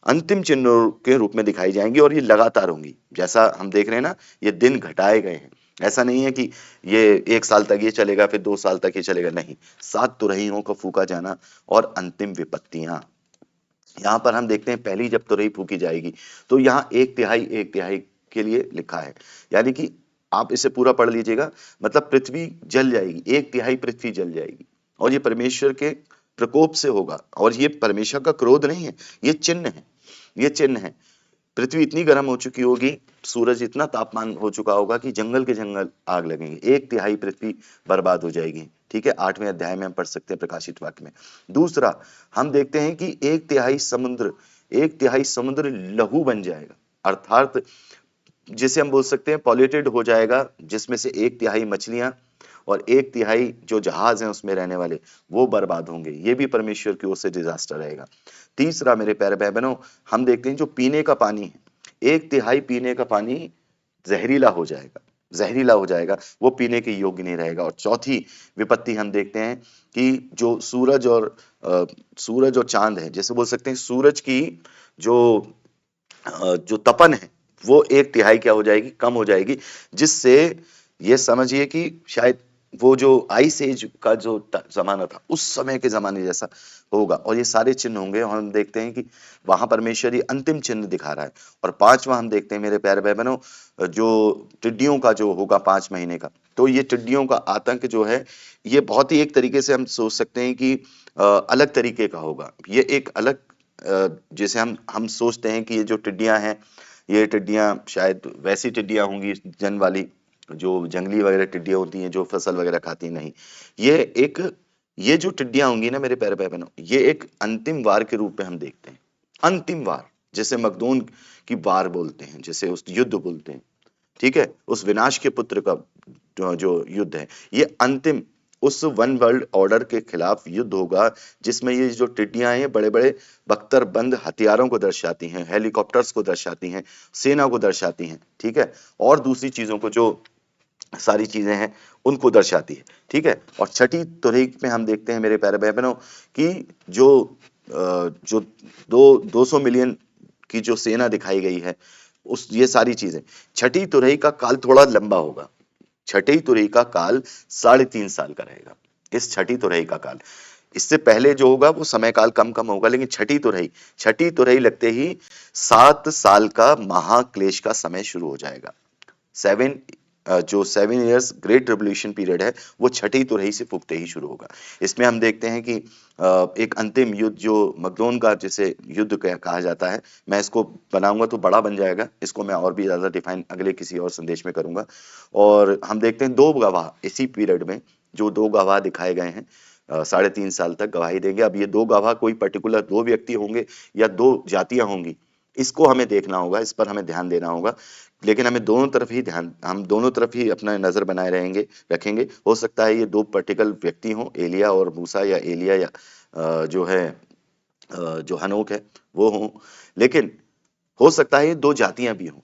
अंतिम चिन्हों के रूप में दिखाई जाएंगी, और ये लगातार होंगी। जैसा हम देख रहे हैं ना, ये दिन घटाए गए हैं। ऐसा नहीं है कि ये 1 साल तक ये चलेगा, फिर 2 साल तक ये चलेगा, नहीं। 7 तुरहियों का फूका जाना और अंतिम विपत्तियां। यहाँ पर हम देखते हैं पहली जब तुरही फूकी जाएगी, तो यहाँ 1/3 के लिए लिखा है, यानी कि आप इसे पूरा पढ़ लीजिएगा। मतलब पृथ्वी जल जाएगी, 1/3 पृथ्वी जल जाएगी, और ये परमेश्वर के प्रकोप से होगा। और ये परमेश्वर का क्रोध नहीं है, ये चिन्ह है, ये चिन्ह है। पृथ्वी इतनी गर्म हो चुकी होगी, सूरज इतना तापमान हो चुका होगा कि जंगल के जंगल आग लगेंगे, 1/3 पृथ्वी बर्बाद हो जाएगी। ठीक है, 8वें अध्याय में हम पढ़ सकते हैं प्रकाशित वाक्य में। दूसरा, हम देखते हैं कि 1/3 समुद्र लहू बन जाएगा, अर्थात जिसे हम बोल सकते हैं पॉल्यूटेड हो जाएगा, जिसमें से 1/3 मछलियां और 1/3 जो जहाज हैं उसमें रहने वाले, वो बर्बाद होंगे। ये भी परमेश्वर की ओर से डिजास्टर रहेगा। तीसरा मेरे प्यारे भाई बहनों, हम देखते हैं जो पीने का पानी है, 1/3 पीने का पानी जहरीला हो जाएगा, जहरीला हो जाएगा, वो पीने के योग्य नहीं रहेगा। और चौथी विपत्ति हम देखते हैं कि जो सूरज और चांद है, जैसे बोल सकते हैं सूरज की जो जो तपन है, वो 1/3 क्या हो जाएगी, कम हो जाएगी, जिससे ये समझिए कि शायद वो जो आइस एज का जो जमाना था, उस समय के जमाने जैसा होगा। और ये सारे चिन्ह होंगे, और हम देखते हैं कि वहां परमेश्वर ये अंतिम चिन्ह दिखा रहा है। और पांचवा हम देखते हैं मेरे प्यारे भाई बहनों, जो टिड्डियों का जो होगा 5 महीने का, तो ये टिड्डियों का आतंक जो है, ये बहुत ही एक तरीके से हम सोच सकते हैं कि अलग तरीके का होगा। ये एक अलग जैसे हम सोचते हैं कि ये जो टिड्डियां हैं, ये टिड्डियां शायद वैसी टिड्डियां होंगी जन वाली, जो जंगली वगैरह टिड्डियां होती हैं जो फसल वगैरह खाती नहीं। ये एक, ये जो टिड्डियां होंगी ना मेरे प्यारे भाई बहनों, ये एक अंतिम वार के रूप में हम देखते हैं। अंतिम वार, जैसे मकदून की वार बोलते हैं, जैसे उस युद्ध बोलते हैं। ठीक है, उस विनाश के पुत्र का जो युद्ध है, ये अंतिम उस वन वर्ल्ड ऑर्डर के खिलाफ युद्ध होगा, जिसमें ये जो टिड्डियां हैं बड़े बड़े बख्तरबंद हथियारों को दर्शाती हैं, हेलीकॉप्टर्स को दर्शाती हैं, सेना को दर्शाती हैं। ठीक है, और दूसरी चीजों को, जो सारी चीजें हैं, उनको दर्शाती है। ठीक है, और छठी तुरही में हम देखते हैं मेरे प्यारे भाई बहनों कि जो 200 मिलियन की जो सेना दिखाई गई है, उस ये सारी चीजें, छठी तुरही का काल थोड़ा लंबा होगा। छठी तुरही का काल 3.5 साल का रहेगा, इस छठी तुरही का काल। इससे पहले जो होगा वो समय काल कम कम होगा, लेकिन छठी तुरही लगते ही 7 साल का महाक्लेश का समय शुरू हो जाएगा। जो 7 इयर्स ग्रेट ट्रिब्यूलेशन पीरियड है, वो छठी तुरही से फूकते ही शुरू होगा। इसमें हम देखते हैं कि एक अंतिम युद्ध जो मकदोन का जिसे युद्ध कहा जाता है, मैं इसको बनाऊंगा तो बड़ा बन जाएगा, इसको मैं और भी ज्यादा डिफाइन अगले किसी और संदेश में करूंगा। और हम देखते हैं 2 गवाह इसी पीरियड में, जो 2 गवाह दिखाए गए हैं, 3.5 साल तक गवाही देंगे। अब ये 2 गवाह कोई पर्टिकुलर 2 व्यक्ति होंगे या 2 जातियां होंगी, इसको हमें देखना होगा, इस पर हमें ध्यान देना होगा। लेकिन हम दोनों तरफ ही अपना नजर बनाए रखेंगे। हो सकता है ये दो पर्टिकुलर व्यक्ति हों, एलिया और मूसा, या एलिया या जो है जो हनोक है वो हों। लेकिन हो सकता है ये दो जातियां भी हों,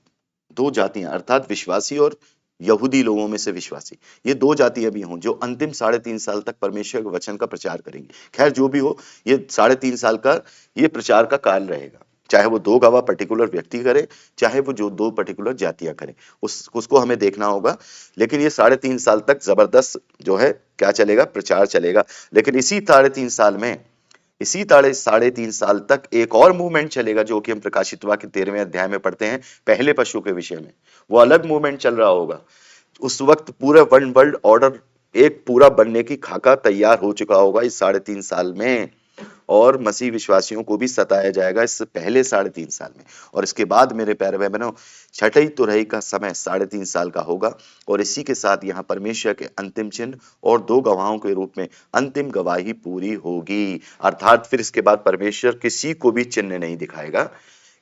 दो जातियां अर्थात विश्वासी और यहूदी लोगों में से विश्वासी, ये दो जातियां भी हों जो अंतिम 3.5 साल तक परमेश्वर के वचन का प्रचार करेंगी। खैर जो भी हो, ये 3.5 साल का ये प्रचार का काल रहेगा। चाहे वो दो गवाह पर्टिकुलर व्यक्ति करे, चाहे वो जो दो पर्टिकुलर जातियां करें, उसको हमें देखना होगा। लेकिन ये 3.5 साल तक जबरदस्त जो है क्या चलेगा, प्रचार चलेगा। लेकिन इसी 3.5 साल तक एक और मूवमेंट चलेगा जो कि हम प्रकाशित वाक्य 13वें अध्याय में पढ़ते हैं, पहले पशु के विषय में। वो अलग मूवमेंट चल रहा होगा। उस वक्त पूरा वन वर्ल्ड ऑर्डर एक पूरा बनने की खाका तैयार हो चुका होगा इस 3.5 साल में, और मसीह विश्वासियों को भी सताया जाएगा इस पहले 3.5 साल में। और इसके बाद मेरे प्यारे भाई बहनों, छठी तुरही का समय 3.5 साल का होगा। और इसी के साथ यहाँ परमेश्वर के अंतिम चिन्ह और दो गवाहों के रूप में अंतिम गवाही पूरी होगी। अर्थात फिर इसके बाद परमेश्वर किसी को भी चिन्ह नहीं दिखाएगा,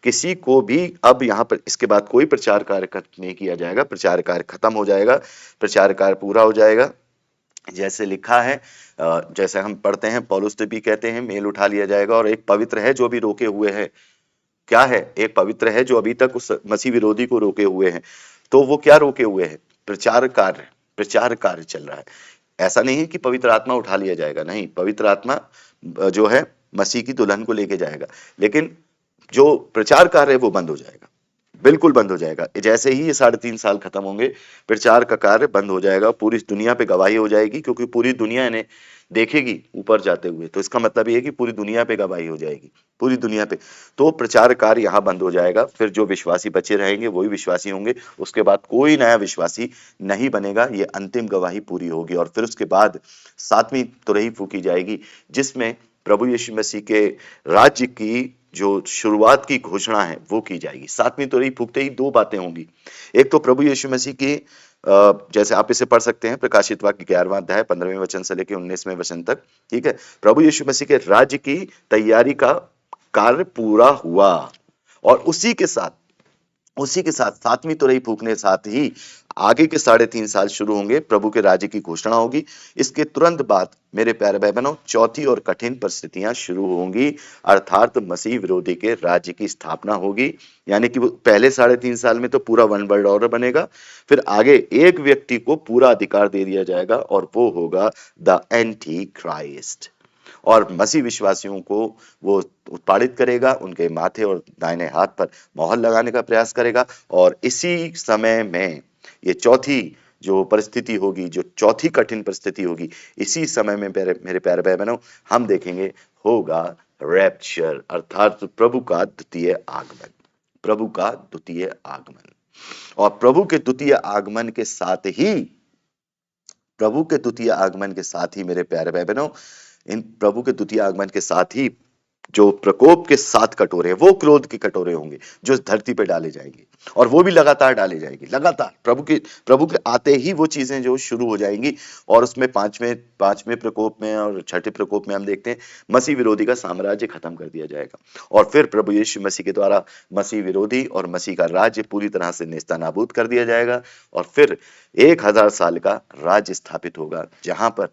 किसी को भी अब यहाँ पर इसके बाद कोई प्रचार कार्य नहीं किया जाएगा। प्रचार कार्य खत्म हो जाएगा, प्रचार कार्य पूरा हो जाएगा। जैसे लिखा है, जैसे हम पढ़ते हैं, पौलुस तो भी कहते हैं मेल उठा लिया जाएगा और एक पवित्र है जो भी रोके हुए है। क्या है? एक पवित्र है जो अभी तक उस मसीह विरोधी को रोके हुए हैं। तो वो क्या रोके हुए हैं? प्रचार कार्य चल रहा है। ऐसा नहीं है कि पवित्र आत्मा उठा लिया जाएगा, नहीं, पवित्र आत्मा जो है मसीह की दुल्हन को लेके जाएगा, लेकिन जो प्रचार कार्य है वो बंद हो जाएगा, बिल्कुल बंद हो जाएगा। जैसे ही ये 3.5 साल खत्म होंगे, प्रचार का कार्य बंद हो जाएगा, पूरी दुनिया पे गवाही हो जाएगी, क्योंकि पूरी दुनिया ने देखेगी ऊपर जाते हुए। तो इसका मतलब ये है कि पूरी दुनिया पे गवाही हो जाएगी, पूरी दुनिया पे। तो प्रचार कार्य यहाँ बंद हो जाएगा। फिर जो विश्वासी बचे रहेंगे वही विश्वासी होंगे, उसके बाद कोई नया विश्वासी नहीं बनेगा। ये अंतिम गवाही पूरी होगी और फिर उसके बाद 7वीं तुरही फूकी जाएगी, जिसमें प्रभु यीशु मसीह के राज्य की जो शुरुआत की घोषणा है वो की जाएगी। 7वीं तुरही फूकते ही दो बातें होंगी। एक तो प्रभु यीशु मसीह की जैसे आप इसे पढ़ सकते हैं, प्रकाशित वाक्य 11वां अध्याय 15वें वचन से लेकर 19वें वचन तक, ठीक है। प्रभु यीशु मसीह के राज्य की तैयारी का कार्य पूरा हुआ, और उसी के साथ 7वीं तुरही फूकने साथ ही आगे के 3.5 साल शुरू होंगे, प्रभु के राज्य की घोषणा होगी। इसके तुरंत बाद मेरे प्यारे भाई बहनों, चौथी और कठिन परिस्थितियां शुरू होंगी, अर्थात मसीह विरोधी के राज्य की स्थापना होगी। यानी कि वो पहले 3.5 साल में तो पूरा वन वर्ल्ड ऑर्डर बनेगा, फिर आगे एक व्यक्ति को पूरा अधिकार दे दिया जाएगा और वो होगा द एंटी क्राइस्ट। और मसीह विश्वासियों को वो उत्पादित करेगा, उनके माथे और दाहिने हाथ पर मोहर लगाने का प्रयास करेगा। और इसी समय में ये चौथी जो परिस्थिति होगी, जो चौथी कठिन परिस्थिति होगी, इसी समय में मेरे प्यारे भाई बहनों हम देखेंगे होगा रैप्चर, अर्थात प्रभु का द्वितीय आगमन, प्रभु का द्वितीय आगमन। और प्रभु के द्वितीय आगमन के साथ ही मेरे प्यारे भाई बहनों, इन प्रभु के द्वितीय आगमन के साथ ही जो प्रकोप के 7 कटोरे हैं, वो क्रोध के कटोरे होंगे जो इस धरती पे डाले जाएंगे, और वो भी लगातार डाले जाएंगे, लगातार प्रभु के आते ही वो चीजें जो शुरू हो जाएंगी। और उसमें पांचवें प्रकोप में और छठे प्रकोप में हम देखते हैं मसीह विरोधी का साम्राज्य खत्म कर दिया जाएगा, और फिर प्रभु यीशु मसीह के द्वारा मसीह विरोधी और मसीह का राज्य पूरी तरह से नेस्तनाबूद कर दिया जाएगा। और फिर 1000 साल का राज्य स्थापित होगा, जहां पर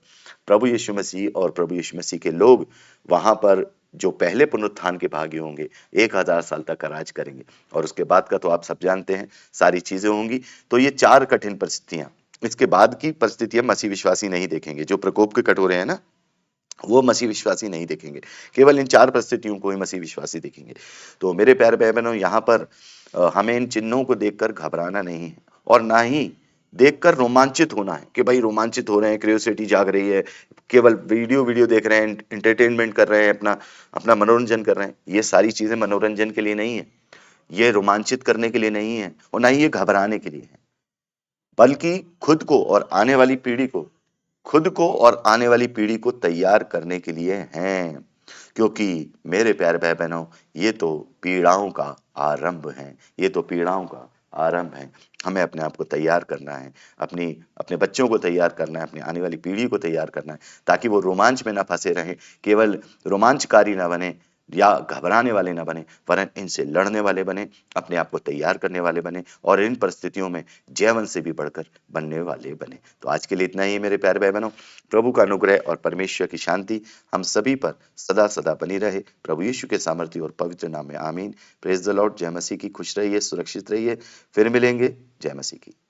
प्रभु यीशु मसीह और प्रभु यीशु मसीह के लोग वहां पर जो पहले पुनरुत्थान के भागी होंगे 1000 साल तक का राज करेंगे। और उसके बाद का तो आप सब जानते हैं, सारी चीजें होंगी। तो ये 4 कठिन परिस्थितियां, इसके बाद की परिस्थितियां मसीह विश्वासी नहीं देखेंगे। जो प्रकोप के कटोरे हैं ना, वो मसीह विश्वासी नहीं देखेंगे, केवल इन 4 परिस्थितियों को ही मसीह विश्वासी देखेंगे। तो मेरे प्यारे भाई बहनों, यहाँ पर हमें इन चिन्हों को देखकर घबराना नहीं है, और ना ही देखकर रोमांचित होना है कि भाई रोमांचित हो रहे हैं, क्यूरियोसिटी जाग रही है, केवल वीडियो देख रहे हैं, एंटरटेनमेंट कर रहे हैं, अपना अपना मनोरंजन कर रहे हैं। ये सारी चीजें मनोरंजन के लिए नहीं है, ये रोमांचित करने के लिए नहीं है, और ना ही ये घबराने के लिए है, बल्कि खुद को और आने वाली पीढ़ी को तैयार करने के लिए हैं। क्योंकि मेरे प्यारे भाई बहनों, ये तो पीड़ाओं का आरंभ है, ये तो पीड़ाओं का आरंभ है। हमें अपने आप को तैयार करना है, अपने बच्चों को तैयार करना है, अपनी आने वाली पीढ़ी को तैयार करना है, ताकि वो रोमांच में ना फंसे रहें, केवल रोमांचकारी ना बने, या घबराने वाले ना बने, वरन इनसे लड़ने वाले बने, अपने आप को तैयार करने वाले बने और इन परिस्थितियों में जयवंत से भी बढ़कर बनने वाले बने। तो आज के लिए इतना ही मेरे प्यारे भाई बहनों। प्रभु का अनुग्रह और परमेश्वर की शांति हम सभी पर सदा सदा बनी रहे। प्रभु यीशु के सामर्थ्य और पवित्र नाम में आमीन। Praise the Lord. जय मसीह की। खुश रहिए, सुरक्षित रहिए। फिर मिलेंगे। जय मसीह की।